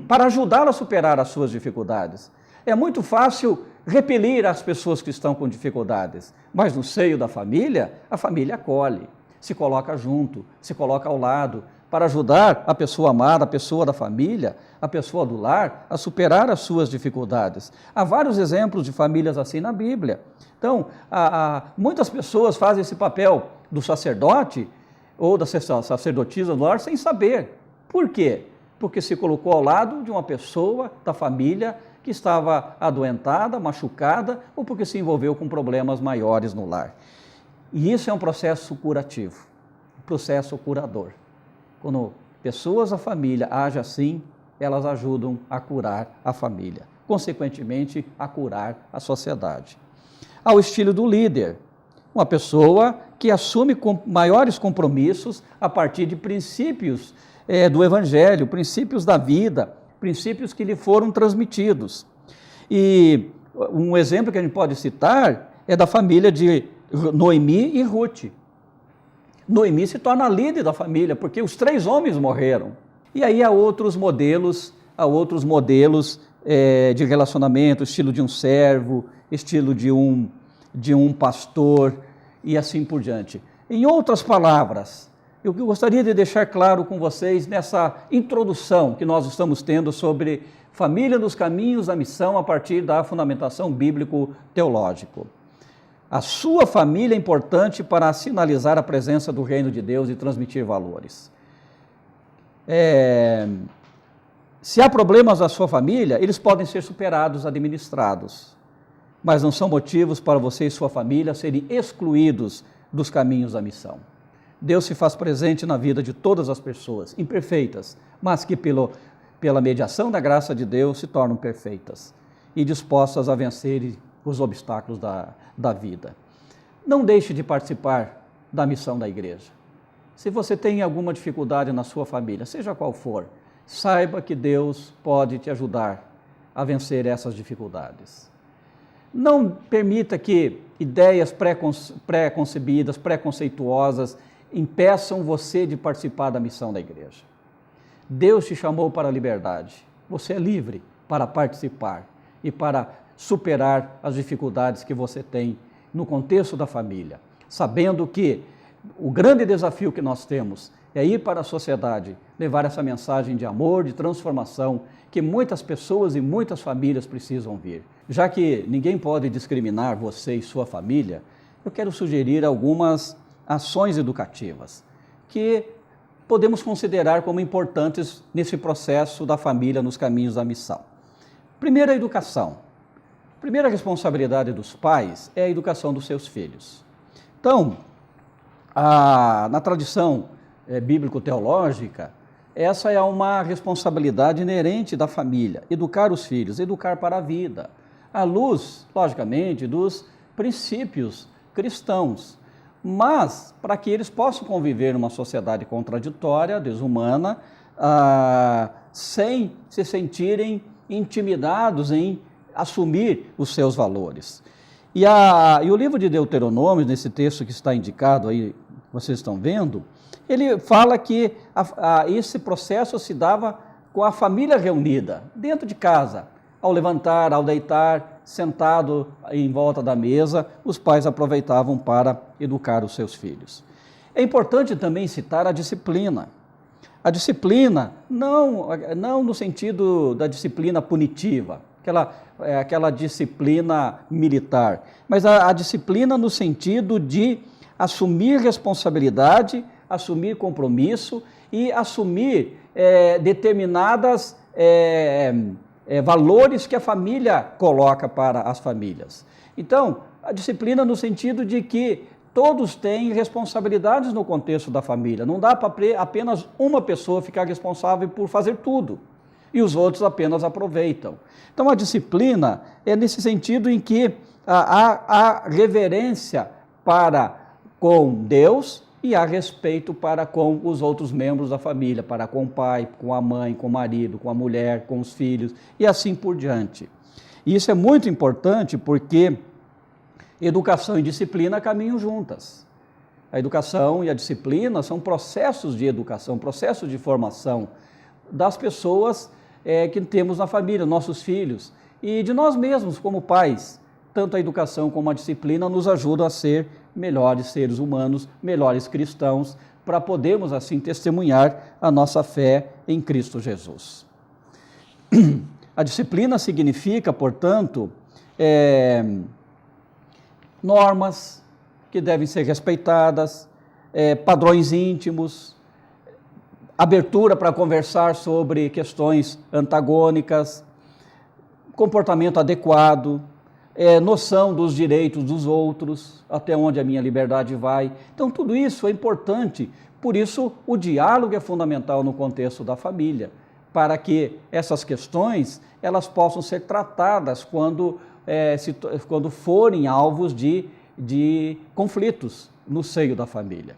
para ajudá-la a superar as suas dificuldades. É muito fácil repelir as pessoas que estão com dificuldades, mas no seio da família, a família acolhe, se coloca junto, se coloca ao lado, para ajudar a pessoa amada, a pessoa da família, a pessoa do lar, a superar as suas dificuldades. Há vários exemplos de famílias assim na Bíblia. Então, muitas pessoas fazem esse papel do sacerdote ou da sacerdotisa do lar sem saber. Por quê? Porque se colocou ao lado de uma pessoa da família que estava adoentada, machucada, ou porque se envolveu com problemas maiores no lar. E isso é um processo curativo, um processo curador. Quando pessoas da família agem assim, elas ajudam a curar a família, consequentemente, a curar a sociedade. Ao estilo do líder, uma pessoa que assume maiores compromissos a partir de princípios do Evangelho, princípios da vida, princípios que lhe foram transmitidos. E um exemplo que a gente pode citar é da família de Noemi e Ruth. Noemi se torna líder da família, porque os 3 homens morreram. E aí há outros modelos de relacionamento, estilo de um servo, estilo de um pastor e assim por diante. Em outras palavras, eu gostaria de deixar claro com vocês nessa introdução que nós estamos tendo sobre família nos caminhos da missão a partir da fundamentação bíblico-teológica. A sua família é importante para sinalizar a presença do reino de Deus e transmitir valores. Se há problemas na sua família, eles podem ser superados, administrados, mas não são motivos para você e sua família serem excluídos dos caminhos da missão. Deus se faz presente na vida de todas as pessoas, imperfeitas, mas que pela mediação da graça de Deus se tornam perfeitas e dispostas a vencer os obstáculos da vida. Não deixe de participar da missão da igreja. Se você tem alguma dificuldade na sua família, seja qual for, saiba que Deus pode te ajudar a vencer essas dificuldades. Não permita que ideias pré-concebidas, preconceituosas, impeçam você de participar da missão da igreja. Deus te chamou para a liberdade. Você é livre para participar e para superar as dificuldades que você tem no contexto da família, sabendo que o grande desafio que nós temos é ir para a sociedade, levar essa mensagem de amor, de transformação, que muitas pessoas e muitas famílias precisam ouvir. Já que ninguém pode discriminar você e sua família, eu quero sugerir algumas ações educativas que podemos considerar como importantes nesse processo da família nos caminhos da missão. Primeiro, a educação. A primeira responsabilidade dos pais é a educação dos seus filhos. Então, na tradição bíblico-teológica, essa é uma responsabilidade inerente da família, educar os filhos, educar para a vida, à luz, logicamente, dos princípios cristãos, mas para que eles possam conviver numa sociedade contraditória, desumana, sem se sentirem intimidados em assumir os seus valores. E o livro de Deuteronômio, nesse texto que está indicado aí, vocês estão vendo, ele fala que esse processo se dava com a família reunida, dentro de casa. Ao levantar, ao deitar, sentado em volta da mesa, os pais aproveitavam para educar os seus filhos. É importante também citar a disciplina. A disciplina, não no sentido da disciplina punitiva, aquela disciplina militar, mas a disciplina no sentido de assumir responsabilidade, assumir compromisso e assumir determinadas valores que a família coloca para as famílias. Então, a disciplina no sentido de que todos têm responsabilidades no contexto da família. Não dá para apenas uma pessoa ficar responsável por fazer tudo e os outros apenas aproveitam. Então, a disciplina é nesse sentido em que há reverência para com Deus e há respeito para com os outros membros da família, para com o pai, com a mãe, com o marido, com a mulher, com os filhos e assim por diante. E isso é muito importante porque educação e disciplina caminham juntas. A educação e a disciplina são processos de educação, processos de formação das pessoas que temos na família, nossos filhos, e de nós mesmos como pais. Tanto a educação como a disciplina nos ajudam a ser melhores seres humanos, melhores cristãos, para podermos assim testemunhar a nossa fé em Cristo Jesus. A disciplina significa, portanto, normas que devem ser respeitadas, padrões íntimos, abertura para conversar sobre questões antagônicas, comportamento adequado, noção dos direitos dos outros, até onde a minha liberdade vai. Então, tudo isso é importante, por isso o diálogo é fundamental no contexto da família, para que essas questões elas possam ser tratadas quando forem alvos de conflitos no seio da família.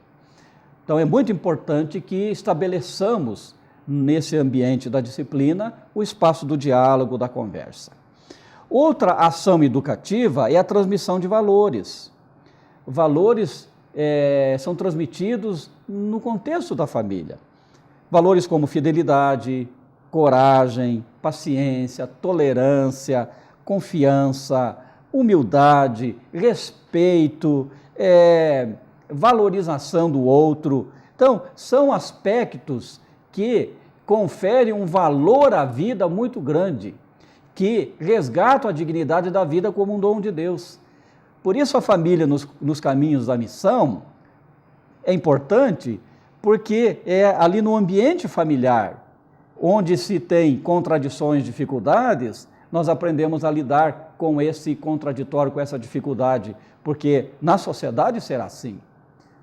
Então, é muito importante que estabeleçamos, nesse ambiente da disciplina, o espaço do diálogo, da conversa. Outra ação educativa é a transmissão de valores. Valores são transmitidos no contexto da família. Valores como fidelidade, coragem, paciência, tolerância, confiança, humildade, respeito, valorização do outro. Então, são aspectos que conferem um valor à vida muito grande, que resgatam a dignidade da vida como um dom de Deus. Por isso a família nos caminhos da missão é importante, porque é ali no ambiente familiar, onde se tem contradições, dificuldades, nós aprendemos a lidar com esse contraditório, com essa dificuldade, porque na sociedade será assim.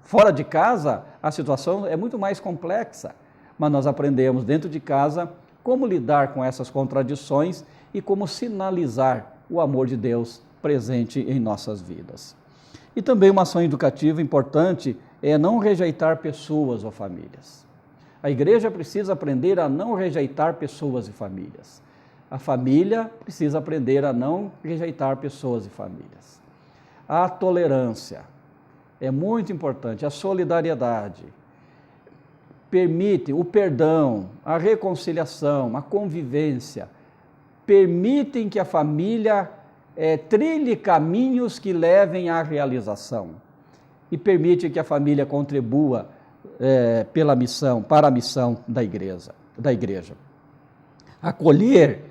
Fora de casa, a situação é muito mais complexa, mas nós aprendemos dentro de casa como lidar com essas contradições e como sinalizar o amor de Deus presente em nossas vidas. E também uma ação educativa importante é não rejeitar pessoas ou famílias. A igreja precisa aprender a não rejeitar pessoas e famílias. A família precisa aprender a não rejeitar pessoas e famílias. A tolerância é muito importante, a solidariedade. Permite o perdão, a reconciliação, a convivência, permitem que a família trilhe caminhos que levem à realização e permite que a família contribua pela missão, para a missão da igreja. Acolher,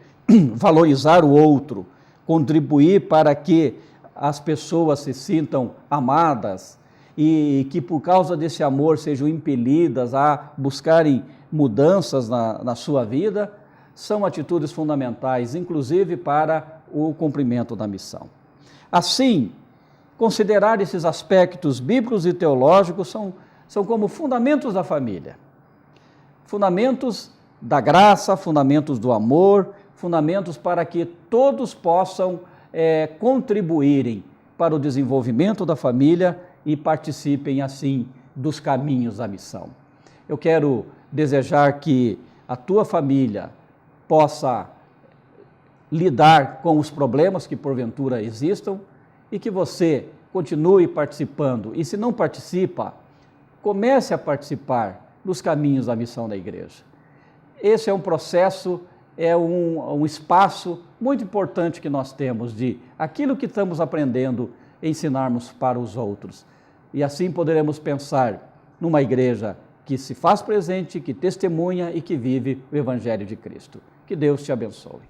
valorizar o outro, contribuir para que as pessoas se sintam amadas e que por causa desse amor sejam impelidas a buscarem mudanças na sua vida, são atitudes fundamentais, inclusive para o cumprimento da missão. Assim, considerar esses aspectos bíblicos e teológicos são como fundamentos da família, fundamentos da graça, fundamentos do amor, fundamentos para que todos possam contribuírem para o desenvolvimento da família e participem, assim, dos caminhos da missão. Eu quero desejar que a tua família possa lidar com os problemas que porventura existam e que você continue participando. E se não participa, comece a participar dos caminhos da missão da igreja. Esse é um processo, é um espaço muito importante que nós temos de aquilo que estamos aprendendo, ensinarmos para os outros. E assim poderemos pensar numa igreja que se faz presente, que testemunha e que vive o Evangelho de Cristo. Que Deus te abençoe.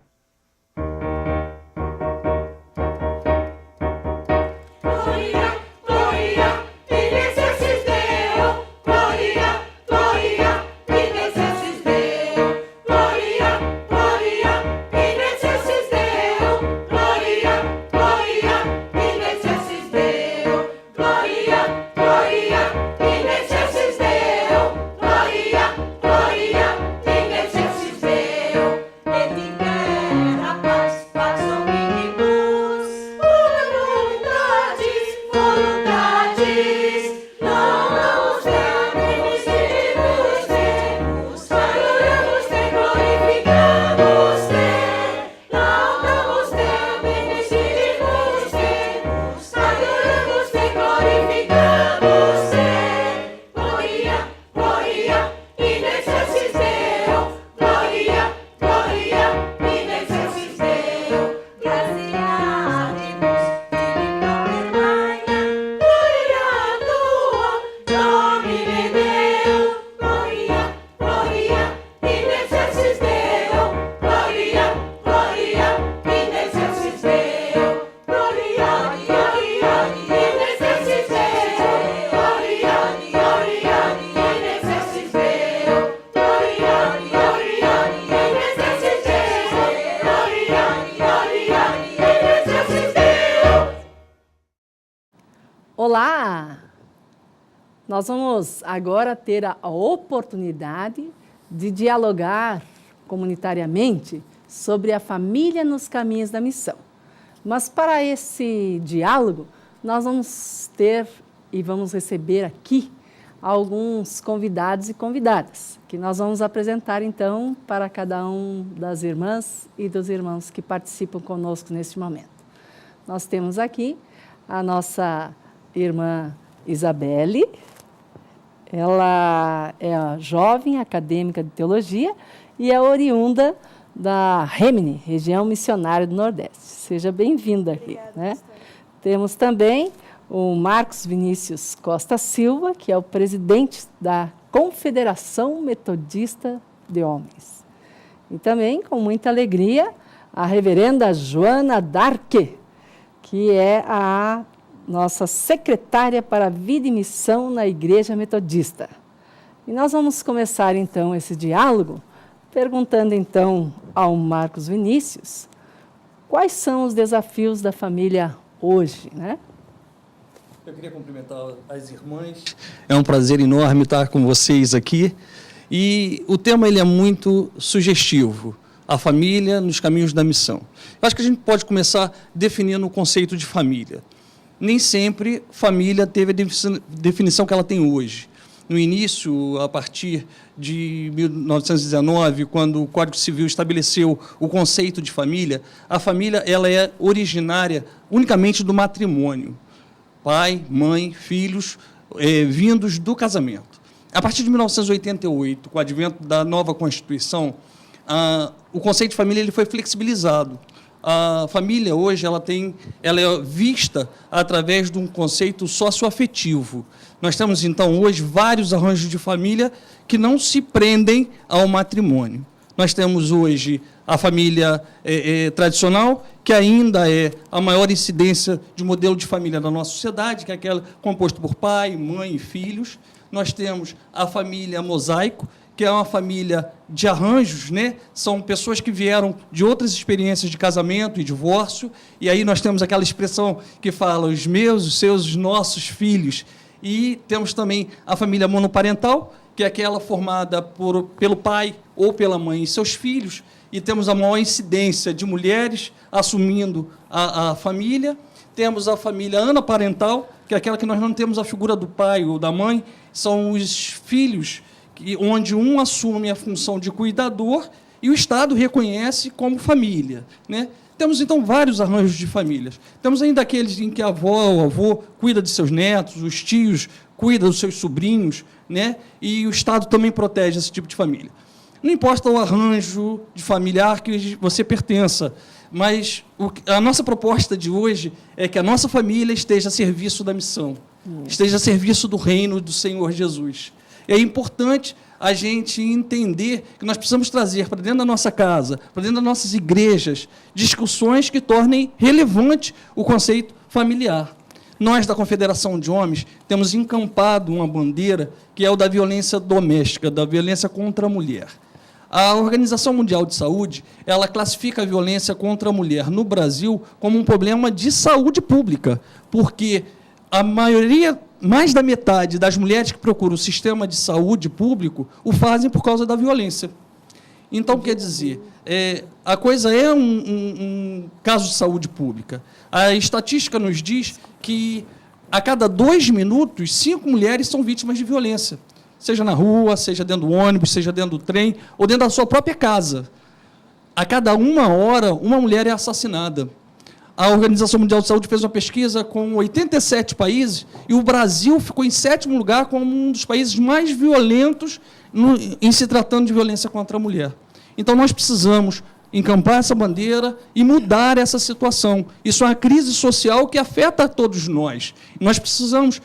Olá! Nós vamos agora ter a oportunidade de dialogar comunitariamente sobre a família nos caminhos da missão. Mas para esse diálogo, nós vamos ter e vamos receber aqui alguns convidados e convidadas, que nós vamos apresentar então para cada um das irmãs e dos irmãos que participam conosco neste momento. Nós temos aqui a nossa irmã Isabelle. Ela é a jovem acadêmica de teologia e é oriunda da Remini, região missionária do Nordeste. Seja bem-vinda aqui. Né? Temos também o Marcos Vinícius Costa Silva, que é o presidente da Confederação Metodista de Homens. E também, com muita alegria, a reverenda Joana Darque, que é a nossa secretária para a Vida e Missão na Igreja Metodista. E nós vamos começar, então, esse diálogo perguntando, então, ao Marcos Vinícius quais são os desafios da família hoje, né? Eu queria cumprimentar as irmãs. É um prazer enorme estar com vocês aqui. E o tema ele é muito sugestivo. A família nos caminhos da missão. Eu acho que a gente pode começar definindo o conceito de família. Nem sempre família teve a definição que ela tem hoje. No início, a partir de 1919, quando o Código Civil estabeleceu o conceito de família, a família ela é originária unicamente do matrimônio. Pai, mãe, filhos, vindos do casamento. A partir de 1988, com o advento da nova Constituição, o conceito de família ele foi flexibilizado. A família hoje ela é vista através de um conceito socioafetivo. Nós temos, então, hoje vários arranjos de família que não se prendem ao matrimônio. Nós temos hoje a família tradicional, que ainda é a maior incidência de modelo de família da nossa sociedade, que é aquela composta por pai, mãe e filhos. Nós temos a família mosaico, que é uma família de arranjos, né? São pessoas que vieram de outras experiências de casamento e divórcio, e aí nós temos aquela expressão que fala os meus, os seus, os nossos filhos. E temos também a família monoparental, que é aquela formada pelo pai ou pela mãe e seus filhos, e temos a maior incidência de mulheres assumindo a família. Temos a família anaparental, que é aquela que nós não temos a figura do pai ou da mãe, são os filhos onde um assume a função de cuidador e o Estado reconhece como família, né? Temos, então, vários arranjos de famílias. Temos ainda aqueles em que a avó ou o avô cuida de seus netos, os tios cuidam dos seus sobrinhos, né? E o Estado também protege esse tipo de família. Não importa o arranjo de familiar que você pertença, mas a nossa proposta de hoje é que a nossa família esteja a serviço da missão, esteja a serviço do reino do Senhor Jesus. É importante a gente entender que nós precisamos trazer para dentro da nossa casa, para dentro das nossas igrejas, discussões que tornem relevante o conceito familiar. Nós, da Confederação de Homens, temos encampado uma bandeira que é o da violência doméstica, da violência contra a mulher. A Organização Mundial de Saúde, ela classifica a violência contra a mulher no Brasil como um problema de saúde pública, porque a maioria, mais da metade das mulheres que procuram o sistema de saúde público o fazem por causa da violência. Então, quer dizer, a coisa é um caso de saúde pública. A estatística nos diz que a cada 2 minutos, 5 mulheres são vítimas de violência, seja na rua, seja dentro do ônibus, seja dentro do trem, ou dentro da sua própria casa. A cada 1 hora, uma mulher é assassinada. A Organização Mundial de Saúde fez uma pesquisa com 87 países e o Brasil ficou em 7º lugar como um dos países mais violentos em se tratando de violência contra a mulher. Então, nós precisamos encampar essa bandeira e mudar essa situação. Isso é uma crise social que afeta a todos nós. Nós precisamos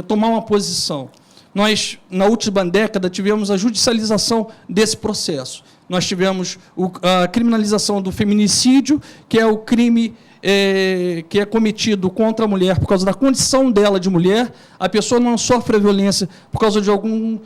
tomar uma posição. Nós, na última década, tivemos a judicialização desse processo. Nós tivemos a criminalização do feminicídio, que é o crime que é cometido contra a mulher por causa da condição dela de mulher. A pessoa não sofre a violência por causa de algum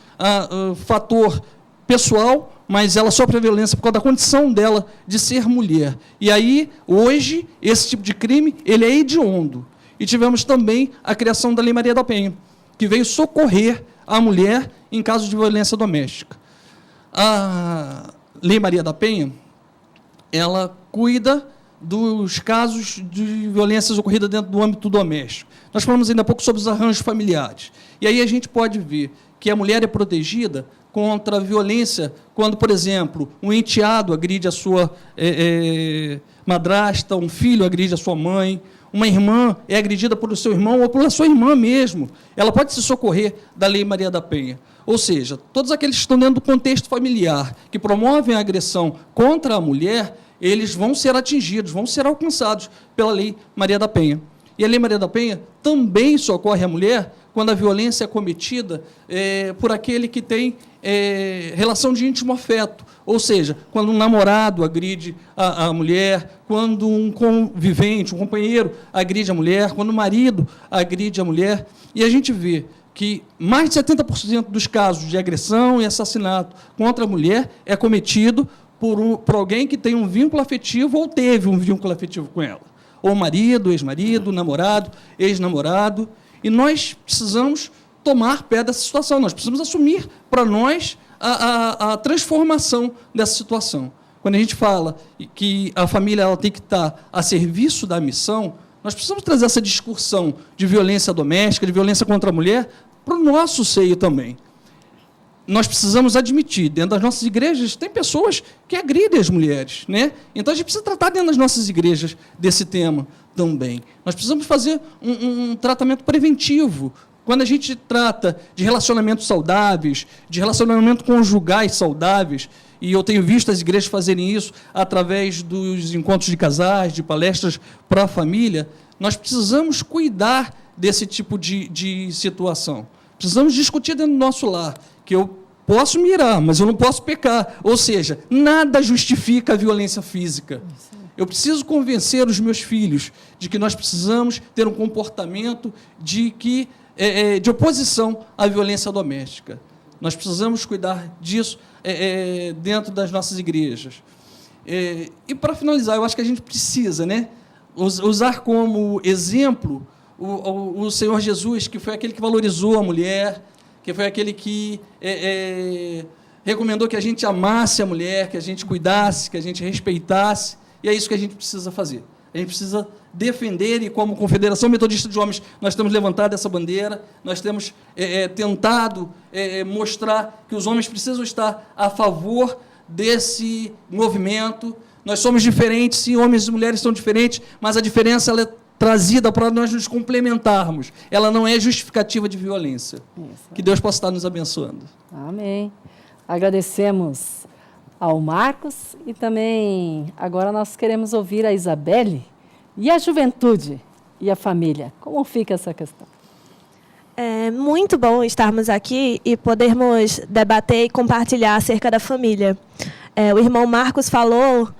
fator pessoal, mas ela sofre a violência por causa da condição dela de ser mulher. E aí, hoje, esse tipo de crime ele é hediondo. E tivemos também a criação da Lei Maria da Penha, que veio socorrer a mulher em casos de violência doméstica. A Lei Maria da Penha, ela cuida dos casos de violências ocorridas dentro do âmbito doméstico. Nós falamos ainda há pouco sobre os arranjos familiares. E aí a gente pode ver que a mulher é protegida contra a violência quando, por exemplo, um enteado agride a sua madrasta, um filho agride a sua mãe, uma irmã é agredida por seu irmão ou pela sua irmã mesmo, ela pode se socorrer da Lei Maria da Penha. Ou seja, todos aqueles que estão dentro do contexto familiar, que promovem a agressão contra a mulher, eles vão ser atingidos, vão ser alcançados pela Lei Maria da Penha. E a Lei Maria da Penha também socorre a mulher quando a violência é cometida por aquele que tem relação de íntimo afeto. Ou seja, quando um namorado agride a mulher, quando um convivente, um companheiro agride a mulher, quando o marido agride a mulher. E a gente vê que mais de 70% dos casos de agressão e assassinato contra a mulher é cometido por alguém que tem um vínculo afetivo ou teve um vínculo afetivo com ela. Ou marido, ex-marido, namorado, ex-namorado. E nós precisamos tomar pé dessa situação, nós precisamos assumir para nós a transformação dessa situação. Quando a gente fala que a família ela tem que estar a serviço da missão, nós precisamos trazer essa discussão de violência doméstica, de violência contra a mulher, para o nosso seio também. Nós precisamos admitir, dentro das nossas igrejas, tem pessoas que agridem as mulheres, né? Então, a gente precisa tratar dentro das nossas igrejas desse tema também. Nós precisamos fazer um tratamento preventivo. Quando a gente trata de relacionamentos saudáveis, de relacionamentos conjugais saudáveis, e eu tenho visto as igrejas fazerem isso através dos encontros de casais, de palestras para a família, nós precisamos cuidar desse tipo de situação. Precisamos discutir dentro do nosso lar, que eu posso mirar, mas eu não posso pecar. Ou seja, nada justifica a violência física. Eu preciso convencer os meus filhos de que nós precisamos ter um comportamento de oposição à violência doméstica. Nós precisamos cuidar disso dentro das nossas igrejas. E, para finalizar, eu acho que a gente precisa, né, usar como exemplo o Senhor Jesus, que foi aquele que valorizou a mulher, que foi aquele que recomendou que a gente amasse a mulher, que a gente cuidasse, que a gente respeitasse, e é isso que a gente precisa fazer. A gente precisa defender, e como Confederação Metodista de Homens, nós temos levantado essa bandeira, nós temos tentado mostrar que os homens precisam estar a favor desse movimento. Nós somos diferentes, sim, homens e mulheres são diferentes, mas a diferença ela é trazida para nós nos complementarmos. Ela não é justificativa de violência. Isso. Que Deus possa estar nos abençoando. Amém. Agradecemos ao Marcos e também agora nós queremos ouvir a Isabelle e a juventude e a família. Como fica essa questão? É muito bom estarmos aqui e podermos debater e compartilhar acerca da família. O irmão Marcos falou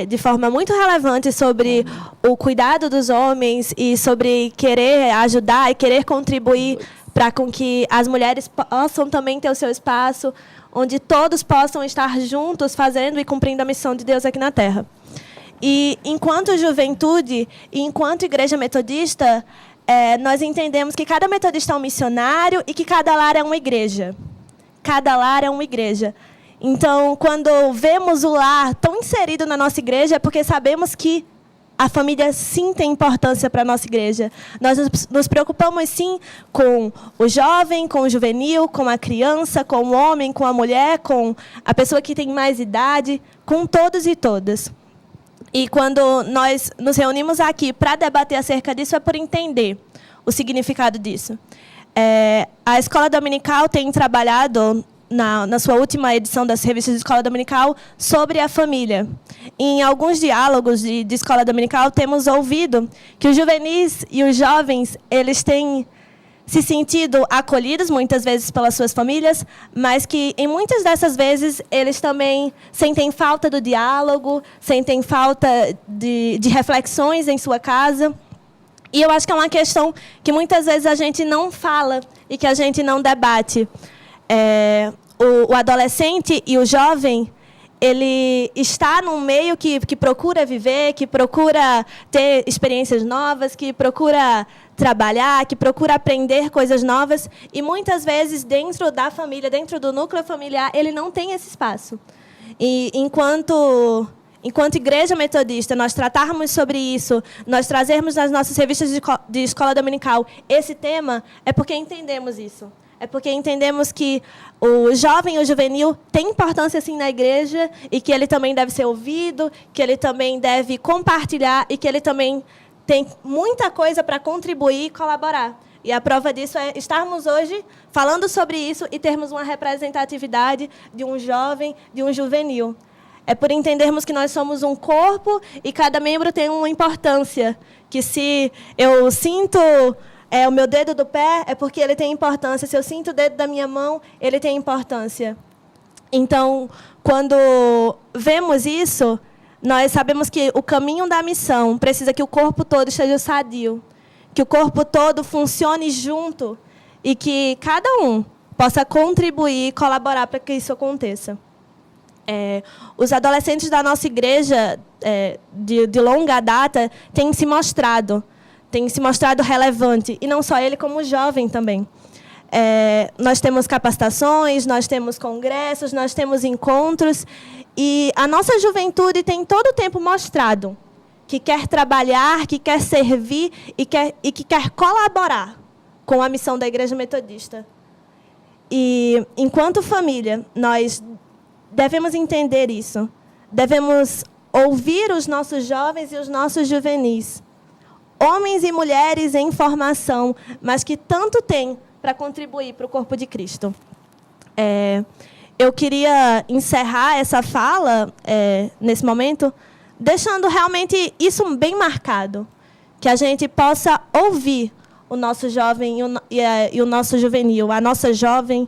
de forma muito relevante sobre o cuidado dos homens e sobre querer ajudar e querer contribuir para com que as mulheres possam também ter o seu espaço, onde todos possam estar juntos fazendo e cumprindo a missão de Deus aqui na Terra. E, enquanto juventude e enquanto igreja metodista, nós entendemos que cada metodista é um missionário e que cada lar é uma igreja. Cada lar é uma igreja. Então, quando vemos o lar tão inserido na nossa igreja, é porque sabemos que a família, sim, tem importância para a nossa igreja. Nós nos preocupamos, sim, com o jovem, com o juvenil, com a criança, com o homem, com a mulher, com a pessoa que tem mais idade, com todos e todas. E quando nós nos reunimos aqui para debater acerca disso, é por entender o significado disso. A Escola Dominical tem trabalhado, na sua última edição das revistas de Escola Dominical, sobre a família. Em alguns diálogos de Escola Dominical, temos ouvido que os juvenis e os jovens, eles têm se sentido acolhidos, muitas vezes, pelas suas famílias, mas que, em muitas dessas vezes, eles também sentem falta do diálogo, sentem falta de reflexões em sua casa. E eu acho que é uma questão que, muitas vezes, a gente não fala e que a gente não debate. O adolescente e o jovem, ele está num meio que procura viver, que procura ter experiências novas, que procura trabalhar, que procura aprender coisas novas, e muitas vezes dentro da família, dentro do núcleo familiar, ele não tem esse espaço. E enquanto igreja metodista, nós tratarmos sobre isso, nós trazermos nas nossas revistas de escola dominical esse tema, é porque entendemos isso. É porque entendemos que o jovem e o juvenil tem importância, sim, na igreja, e que ele também deve ser ouvido, que ele também deve compartilhar e que ele também tem muita coisa para contribuir e colaborar. E a prova disso é estarmos hoje falando sobre isso e termos uma representatividade de um jovem, de um juvenil. É por entendermos que nós somos um corpo e cada membro tem uma importância. Que se eu sinto o meu dedo do pé, é porque ele tem importância. Se eu sinto o dedo da minha mão, ele tem importância. Então, quando vemos isso, nós sabemos que o caminho da missão precisa que o corpo todo esteja sadio, que o corpo todo funcione junto e que cada um possa contribuir e colaborar para que isso aconteça. Os adolescentes da nossa igreja, de longa data, têm se mostrado relevante, e não só ele, como o jovem também. Nós temos capacitações, nós temos congressos, nós temos encontros, e a nossa juventude tem todo o tempo mostrado que quer trabalhar, que quer servir e que quer colaborar com a missão da Igreja Metodista. E, enquanto família, nós devemos entender isso. Devemos ouvir os nossos jovens e os nossos juvenis. Homens e mulheres em formação, mas que tanto têm para contribuir para o corpo de Cristo. Eu queria encerrar essa fala, nesse momento, deixando realmente isso bem marcado. Que a gente possa ouvir o nosso jovem e o nosso juvenil, a nossa jovem,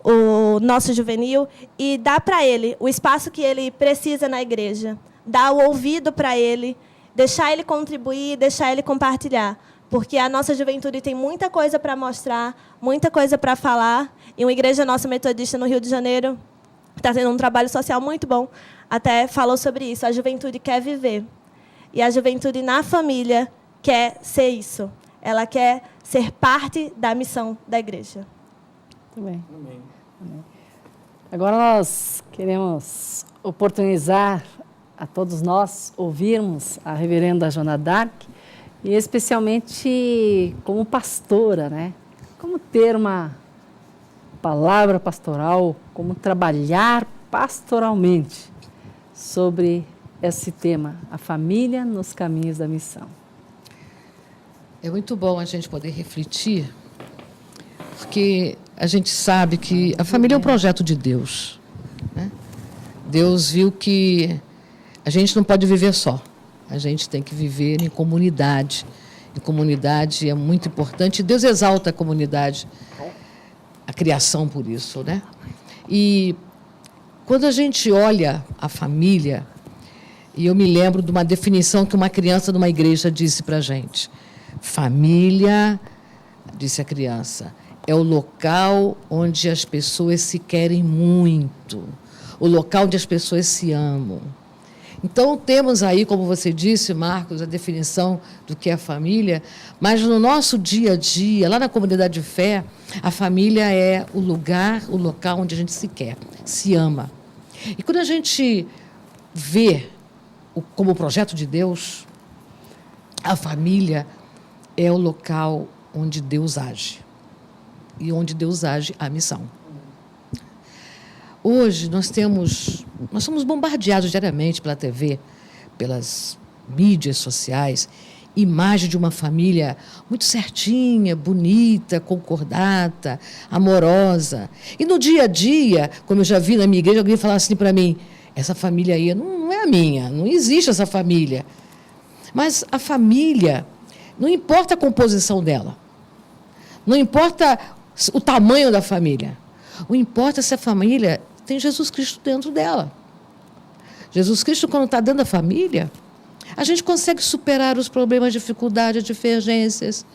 o nosso juvenil, e dar para ele o espaço que ele precisa na igreja. Dar o ouvido para ele, deixar ele contribuir, deixar ele compartilhar. Porque a nossa juventude tem muita coisa para mostrar, muita coisa para falar. E uma igreja nossa metodista no Rio de Janeiro está tendo um trabalho social muito bom. Até falou sobre isso. A juventude quer viver. E a juventude na família quer ser isso. Ela quer ser parte da missão da igreja. Muito bem. Agora nós queremos oportunizar a todos nós ouvirmos a reverenda Joana d'Arc, e especialmente como pastora, né? Como ter uma palavra pastoral, como trabalhar pastoralmente sobre esse tema, a família nos caminhos da missão. É muito bom a gente poder refletir, porque a gente sabe que a família é um projeto de Deus, né? Deus viu que a gente não pode viver só. A gente tem que viver em comunidade. E comunidade é muito importante. Deus exalta a comunidade, a criação por isso, né? E quando a gente olha a família, e eu me lembro de uma definição que uma criança de uma igreja disse para a gente. Família, disse a criança, é o local onde as pessoas se querem muito. O local onde as pessoas se amam. Então, temos aí, como você disse, Marcos, a definição do que é família, mas no nosso dia a dia, lá na comunidade de fé, a família é o lugar, o local onde a gente se quer, se ama. E quando a gente vê como projeto de Deus, a família é o local onde Deus age. E onde Deus age, a missão. Hoje nós somos bombardeados diariamente pela TV, pelas mídias sociais, imagem de uma família muito certinha, bonita, concordata, amorosa. E no dia a dia, como eu já vi na minha igreja, alguém falar assim para mim, essa família aí não é a minha, não existe essa família. Mas a família, não importa a composição dela, não importa o tamanho da família, o importa é se a família tem Jesus Cristo dentro dela. Jesus Cristo, quando está dentro da família, a gente consegue superar os problemas, dificuldades, divergências.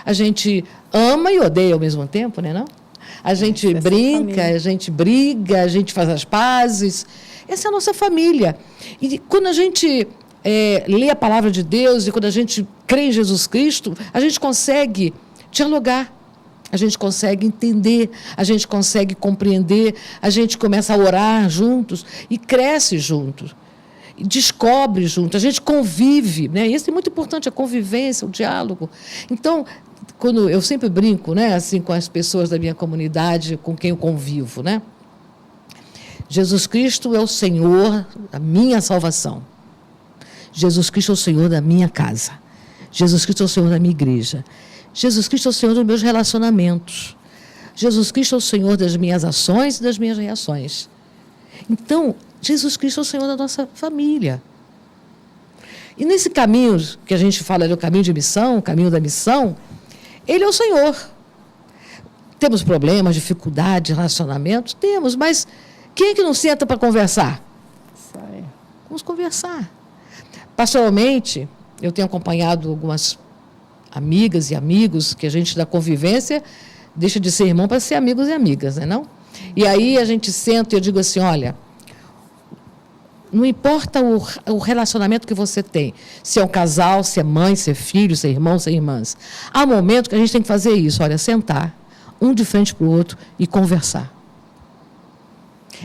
A gente ama e odeia ao mesmo tempo, né, não? A gente brinca, a gente briga, a gente faz as pazes. Essa é a nossa família. E quando a gente lê a palavra de Deus e quando a gente crê em Jesus Cristo, a gente consegue dialogar. A gente consegue entender, a gente consegue compreender, a gente começa a orar juntos e cresce juntos, e descobre juntos, a gente convive, né? Isso é muito importante, a convivência, o diálogo. Então, quando eu sempre brinco, né, assim, com as pessoas da minha comunidade, com quem eu convivo, né? Jesus Cristo é o Senhor da minha salvação. Jesus Cristo é o Senhor da minha casa. Jesus Cristo é o Senhor da minha igreja. Jesus Cristo é o Senhor dos meus relacionamentos. Jesus Cristo é o Senhor das minhas ações e das minhas reações. Então, Jesus Cristo é o Senhor da nossa família. E nesse caminho que a gente fala, o caminho de missão, o caminho da missão, Ele é o Senhor. Temos problemas, dificuldades, relacionamentos? Temos, mas quem é que não senta para conversar? Vamos conversar. Pastoralmente, eu tenho acompanhado algumas amigas e amigos que a gente, da convivência, deixa de ser irmão para ser amigos e amigas, não? E aí a gente senta e eu digo assim, olha, não importa o relacionamento que você tem, se é um casal, se é mãe, se é filho, se é irmão, se é irmãs. Há um momento que a gente tem que fazer isso, olha, sentar, um de frente para o outro e conversar.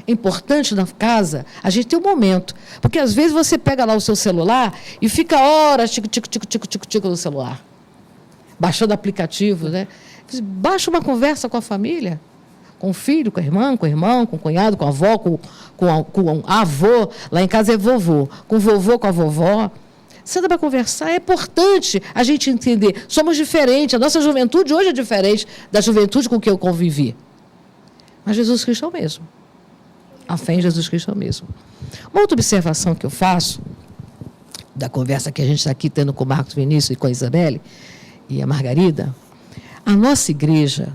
É importante na casa a gente ter um momento, porque às vezes você pega lá o seu celular e fica horas tico no celular, baixando aplicativo, né? Baixa uma conversa com a família, com o filho, com a irmã, com o irmão, com o cunhado, com a avó, com a avô, lá em casa é vovô, com o vovô, com a vovó. Senta para conversar, é importante a gente entender, somos diferentes, a nossa juventude hoje é diferente da juventude com que eu convivi. Mas Jesus Cristo é o mesmo. A fé em Jesus Cristo é o mesmo. Uma outra observação que eu faço, da conversa que a gente está aqui tendo com o Marcos Vinícius e com a Isabelle e a Margarida, a nossa igreja,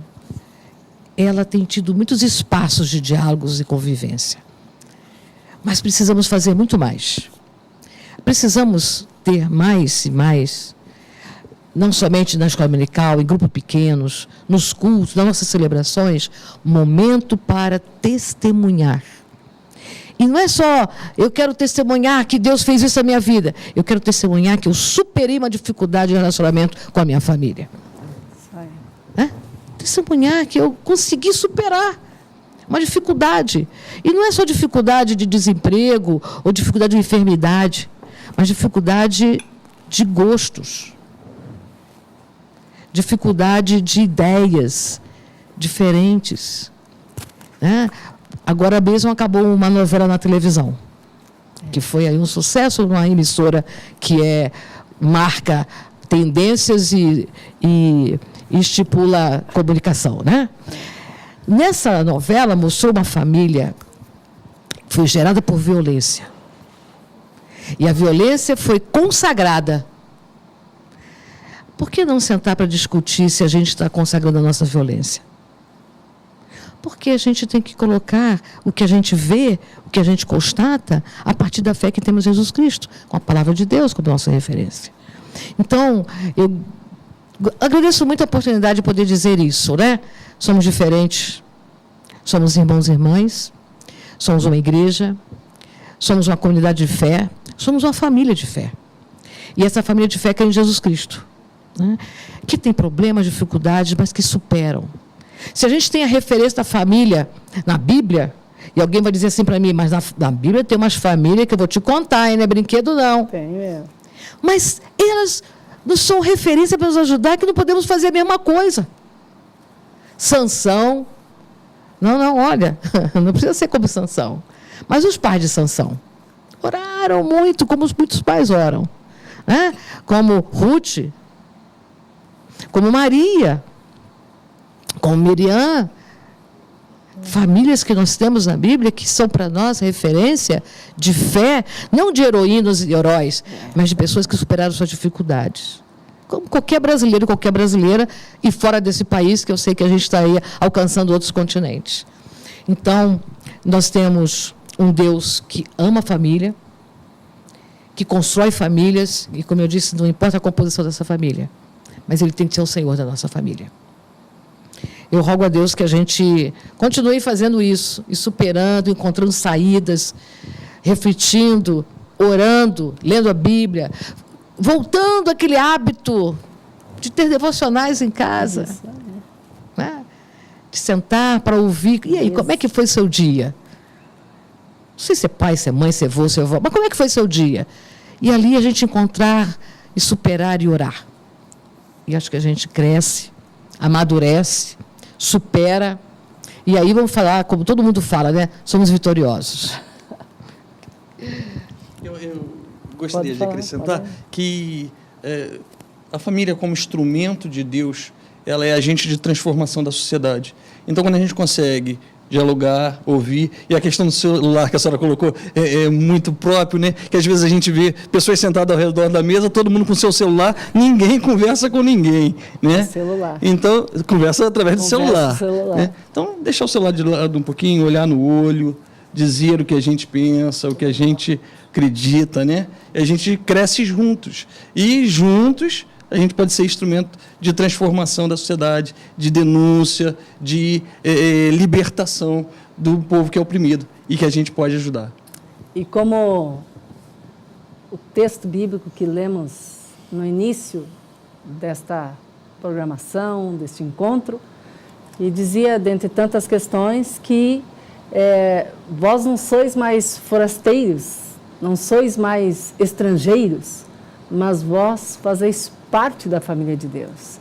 ela tem tido muitos espaços de diálogos e convivência. Mas precisamos fazer muito mais. Precisamos ter mais e mais, não somente na escola dominical, em grupos pequenos, nos cultos, nas nossas celebrações, momento para testemunhar. E não é só, eu quero testemunhar que Deus fez isso na minha vida. Eu quero testemunhar que eu superei uma dificuldade de relacionamento com a minha família. Testemunhar que eu consegui superar uma dificuldade. E não é só dificuldade de desemprego ou dificuldade de enfermidade, mas dificuldade de gostos, dificuldade de ideias diferentes. Agora mesmo acabou uma novela na televisão, que foi aí um sucesso numa emissora que marca tendências e estipula comunicação, né? Nessa novela mostrou uma família que foi gerada por violência. E a violência foi consagrada. Por que não sentar para discutir se a gente está consagrando a nossa violência? Porque a gente tem que colocar o que a gente vê, o que a gente constata, a partir da fé que temos em Jesus Cristo, com a palavra de Deus como nossa referência. Então, eu agradeço muito a oportunidade de poder dizer isso, né? Somos diferentes, somos irmãos e irmãs, somos uma igreja, somos uma comunidade de fé, somos uma família de fé. E essa família de fé que é em Jesus Cristo, né? Que tem problemas, dificuldades, mas que superam. Se a gente tem a referência da família na Bíblia, e alguém vai dizer assim para mim, mas na Bíblia tem umas famílias que eu vou te contar, hein? Não é brinquedo não. Tem mesmo. Mas elas não são referência para nos ajudar, que não podemos fazer a mesma coisa. Sansão, não, olha, não precisa ser como Sansão, mas os pais de Sansão oraram muito, como muitos pais oram, né? Como Ruth, como Maria, como Miriam, famílias que nós temos na Bíblia que são para nós referência de fé, não de heroínas e heróis, mas de pessoas que superaram suas dificuldades. Como qualquer brasileiro, qualquer brasileira, e fora desse país, que eu sei que a gente está aí alcançando outros continentes. Então, nós temos um Deus que ama a família, que constrói famílias, e como eu disse, não importa a composição dessa família, mas Ele tem que ser o Senhor da nossa família. Eu rogo a Deus que a gente continue fazendo isso, e superando, encontrando saídas, refletindo, orando, lendo a Bíblia, voltando àquele hábito de ter devocionais em casa, né? De sentar para ouvir. E aí, como é que foi seu dia? Não sei se é pai, se é mãe, se é avô, se é avó, mas como é que foi seu dia? E ali a gente encontrar e superar e orar. E acho que a gente cresce, amadurece, supera, e aí vamos falar, como todo mundo fala, né? Somos vitoriosos. Eu gostaria de acrescentar que a família como instrumento de Deus, ela é agente de transformação da sociedade. Então, quando a gente consegue dialogar, ouvir, e a questão do celular que a senhora colocou é muito próprio, né? Que às vezes a gente vê pessoas sentadas ao redor da mesa, todo mundo com seu celular, ninguém conversa com ninguém, né? Celular. Então, conversa através do celular. Celular. Né? Então, deixar o celular de lado um pouquinho, olhar no olho, dizer o que a gente pensa, o que a gente acredita, né? E a gente cresce juntos. E juntos a gente pode ser instrumento de transformação da sociedade, de denúncia, de libertação do povo que é oprimido e que a gente pode ajudar. E como o texto bíblico que lemos no início desta programação, deste encontro, e dizia, dentre tantas questões, que vós não sois mais forasteiros, não sois mais estrangeiros, mas vós fazeis parte da família de Deus.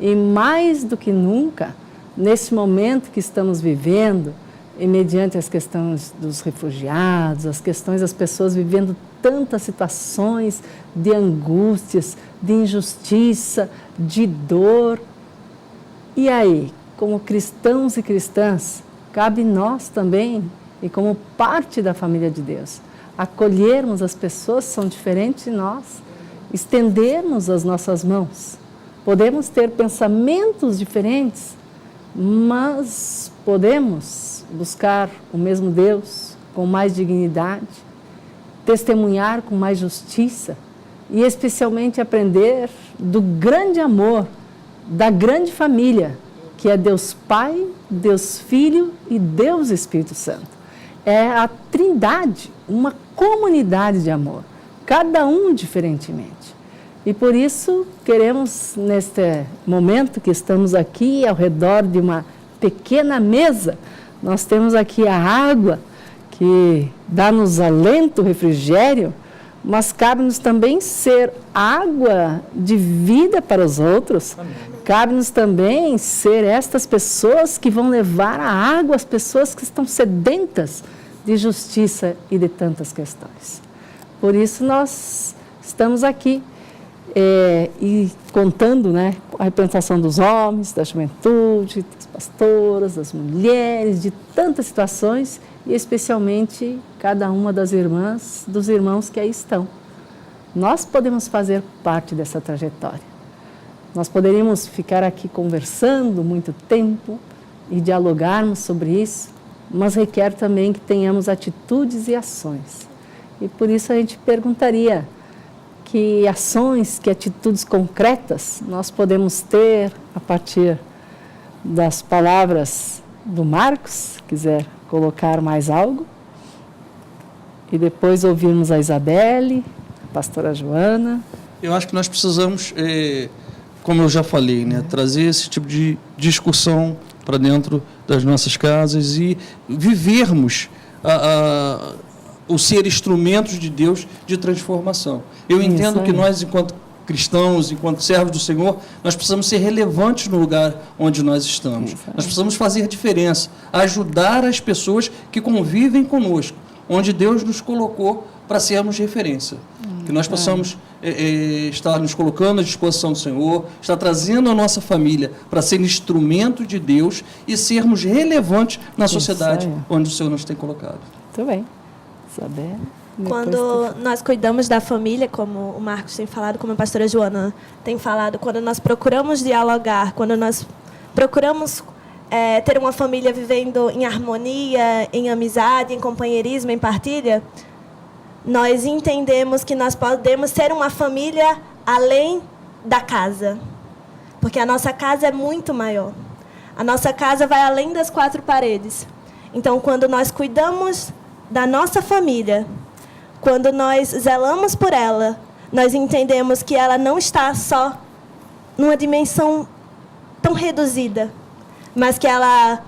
E mais do que nunca, nesse momento que estamos vivendo, e mediante as questões dos refugiados, as questões das pessoas vivendo tantas situações de angústias, de injustiça, de dor. E aí, como cristãos e cristãs, cabe nós também, e como parte da família de Deus, acolhermos as pessoas que são diferentes de nós, estendermos as nossas mãos. Podemos ter pensamentos diferentes, mas podemos buscar o mesmo Deus com mais dignidade, testemunhar com mais justiça e especialmente aprender do grande amor da grande família, que é Deus Pai, Deus Filho e Deus Espírito Santo. É a Trindade, uma comunidade de amor, cada um diferentemente. E por isso queremos, neste momento que estamos aqui ao redor de uma pequena mesa, nós temos aqui a água que dá-nos alento, refrigério, mas cabe-nos também ser água de vida para os outros. Cabe-nos também ser estas pessoas que vão levar a água às pessoas que estão sedentas de justiça e de tantas questões. Por isso nós estamos aqui e contando, né, a representação dos homens, da juventude, das pastoras, das mulheres, de tantas situações e especialmente cada uma das irmãs, dos irmãos que aí estão. Nós podemos fazer parte dessa trajetória. Nós poderíamos ficar aqui conversando muito tempo e dialogarmos sobre isso, mas requer também que tenhamos atitudes e ações. E por isso a gente perguntaria que ações, que atitudes concretas nós podemos ter a partir das palavras do Marcos, quiser colocar mais algo, e depois ouvirmos a Isabelle, a pastora Joana. Eu acho que nós precisamos, como eu já falei, né, trazer esse tipo de discussão para dentro das nossas casas e vivermos o ser instrumentos de Deus de transformação. Eu entendo que nós, enquanto cristãos, enquanto servos do Senhor, nós precisamos ser relevantes no lugar onde nós estamos. Nós precisamos fazer diferença, ajudar as pessoas que convivem conosco, onde Deus nos colocou para sermos referência. Que nós possamos estar nos colocando à disposição do Senhor, estar trazendo a nossa família para ser instrumento de Deus e sermos relevantes na sociedade onde o Senhor nos tem colocado. Muito bem. Isabelle. Quando nós cuidamos da família, como o Marcos tem falado, como a pastora Joana tem falado, quando nós procuramos dialogar, quando nós procuramos ter uma família vivendo em harmonia, em amizade, em companheirismo, em partilha, nós entendemos que nós podemos ser uma família além da casa. Porque a nossa casa é muito maior. A nossa casa vai além das 4 paredes. Então, quando nós cuidamos da nossa família, quando nós zelamos por ela, nós entendemos que ela não está só numa dimensão tão reduzida, mas que ela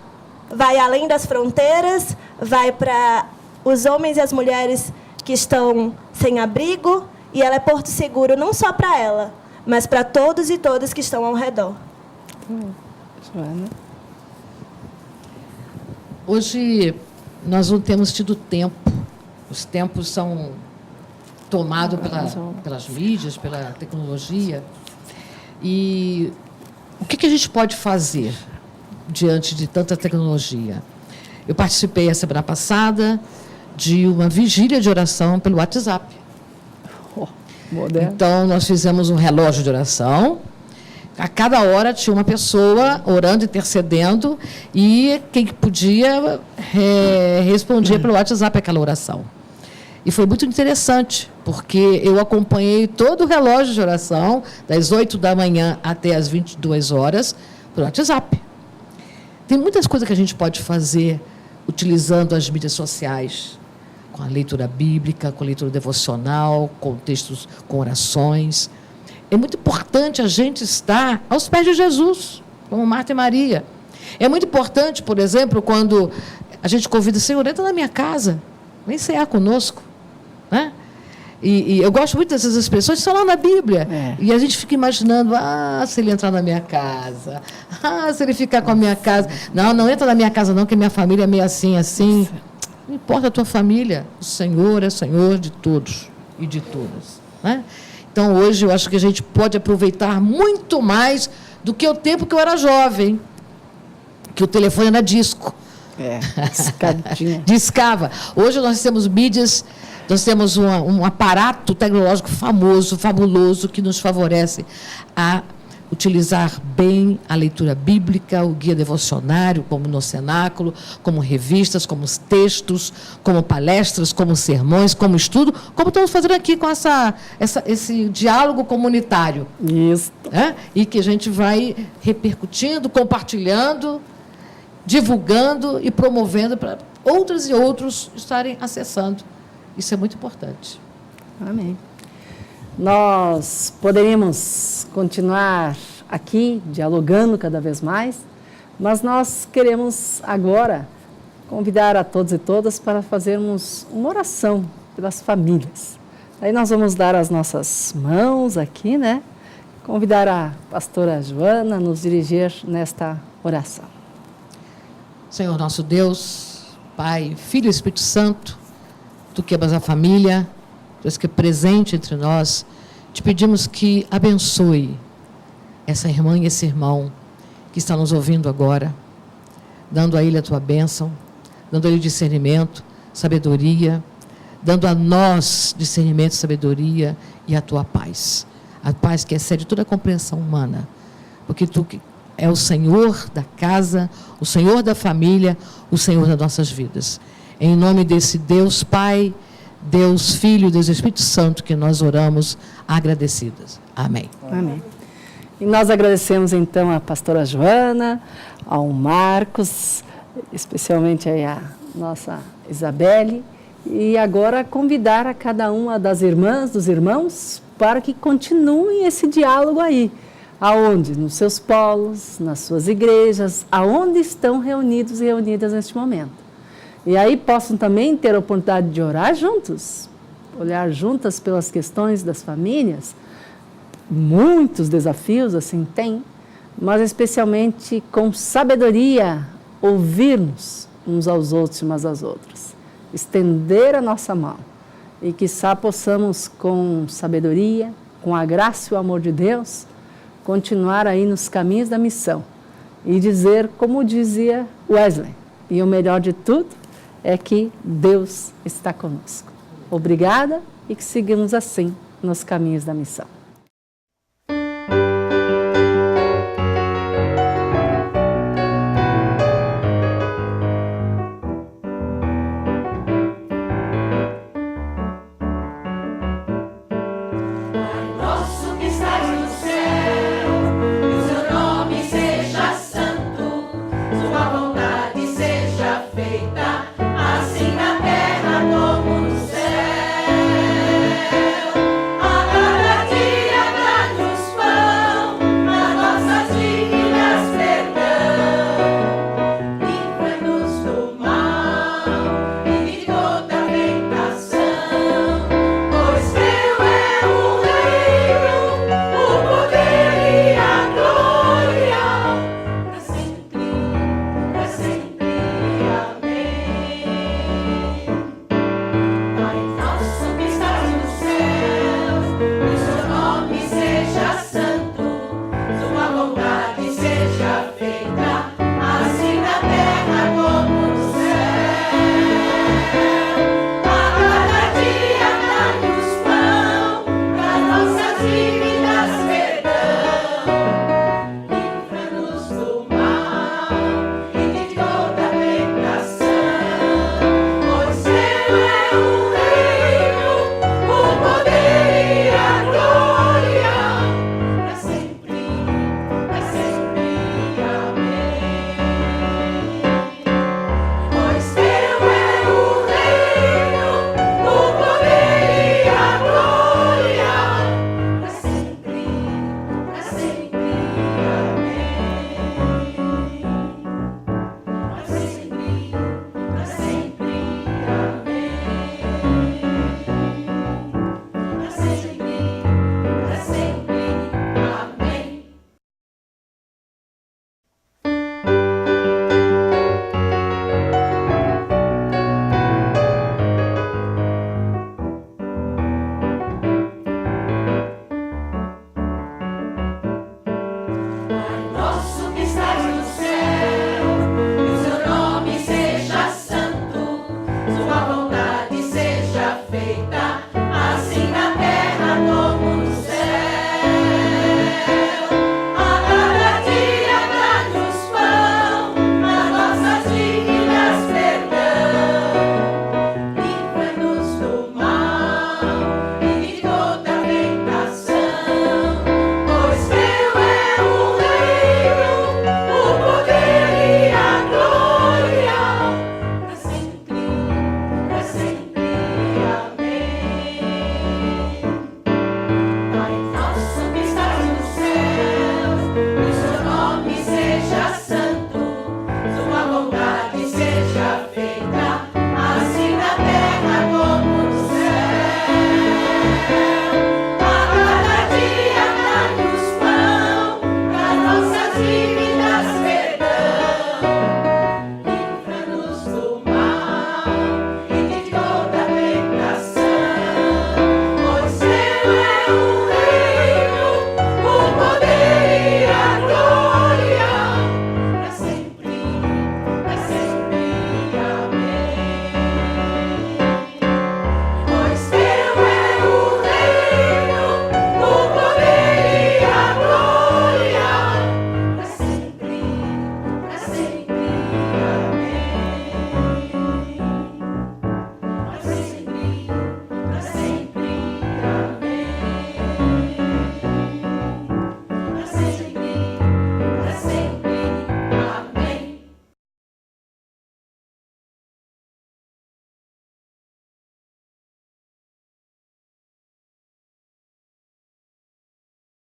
vai além das fronteiras, vai para os homens e as mulheres que estão sem abrigo, e ela é porto seguro não só para ela, mas para todos e todas que estão ao redor. Joana. Hoje nós não temos tido tempo. Os tempos são tomados pelas mídias, pela tecnologia. E o que a gente pode fazer diante de tanta tecnologia? Eu participei a semana passada de uma vigília de oração pelo WhatsApp. Moderno. Então, nós fizemos um relógio de oração. A cada hora tinha uma pessoa orando, intercedendo, e quem podia respondia pelo WhatsApp aquela oração. E foi muito interessante, porque eu acompanhei todo o relógio de oração, das 8 da manhã até as 22 horas, pelo WhatsApp. Tem muitas coisas que a gente pode fazer utilizando as mídias sociais, com a leitura bíblica, com a leitura devocional, com textos, com orações. É muito importante a gente estar aos pés de Jesus, como Marta e Maria. É muito importante, por exemplo, quando a gente convida, Senhor, entra na minha casa, vem cear conosco. Né? E eu gosto muito dessas expressões, estão lá na Bíblia. E a gente fica imaginando, se ele entrar na minha casa, se ele ficar com a minha casa. Não entra na minha casa não, que minha família é meio assim, assim. Não importa a tua família, o Senhor é Senhor de todos e de todas. Né? Então, hoje, eu acho que a gente pode aproveitar muito mais do que o tempo que eu era jovem, que o telefone era disco. Discadinha. Discava. Hoje nós temos mídias, nós temos um aparato tecnológico famoso, fabuloso, que nos favorece a utilizar bem a leitura bíblica, o guia devocionário, como no cenáculo, como revistas, como textos, como palestras, como sermões, como estudo, como estamos fazendo aqui com esse diálogo comunitário. Isso. E que a gente vai repercutindo, compartilhando, divulgando e promovendo para outras e outros estarem acessando. Isso é muito importante. Amém. Nós poderíamos continuar aqui dialogando cada vez mais, mas nós queremos agora convidar a todos e todas para fazermos uma oração pelas famílias. Aí nós vamos dar as nossas mãos aqui, né? Convidar a pastora Joana a nos dirigir nesta oração. Senhor nosso Deus, Pai, Filho e Espírito Santo, Tu que amas a família, Deus que é presente entre nós, te pedimos que abençoe essa irmã e esse irmão que está nos ouvindo agora, dando a ele a Tua bênção, dando a ele discernimento, sabedoria, dando a nós discernimento, sabedoria e a Tua paz. A paz que excede toda a compreensão humana, porque Tu é o Senhor da casa, o Senhor da família, o Senhor das nossas vidas. Em nome desse Deus Pai, Deus Filho, Deus Espírito Santo, que nós oramos agradecidas. Amém. Amém. E nós agradecemos então a pastora Joana, ao Marcos, especialmente aí a nossa Isabelle, e agora convidar a cada uma das irmãs, dos irmãos, para que continuem esse diálogo aí. Aonde? Nos seus polos, nas suas igrejas, aonde estão reunidos e reunidas neste momento. E aí possam também ter a oportunidade de orar juntos, olhar juntas pelas questões das famílias. Muitos desafios assim tem, mas especialmente com sabedoria, ouvirmos uns aos outros e umas às outras. Estender a nossa mão e quiçá possamos com sabedoria, com a graça e o amor de Deus, continuar aí nos caminhos da missão e dizer, como dizia Wesley, e o melhor de tudo é que Deus está conosco. Obrigada e que sigamos assim nos caminhos da missão.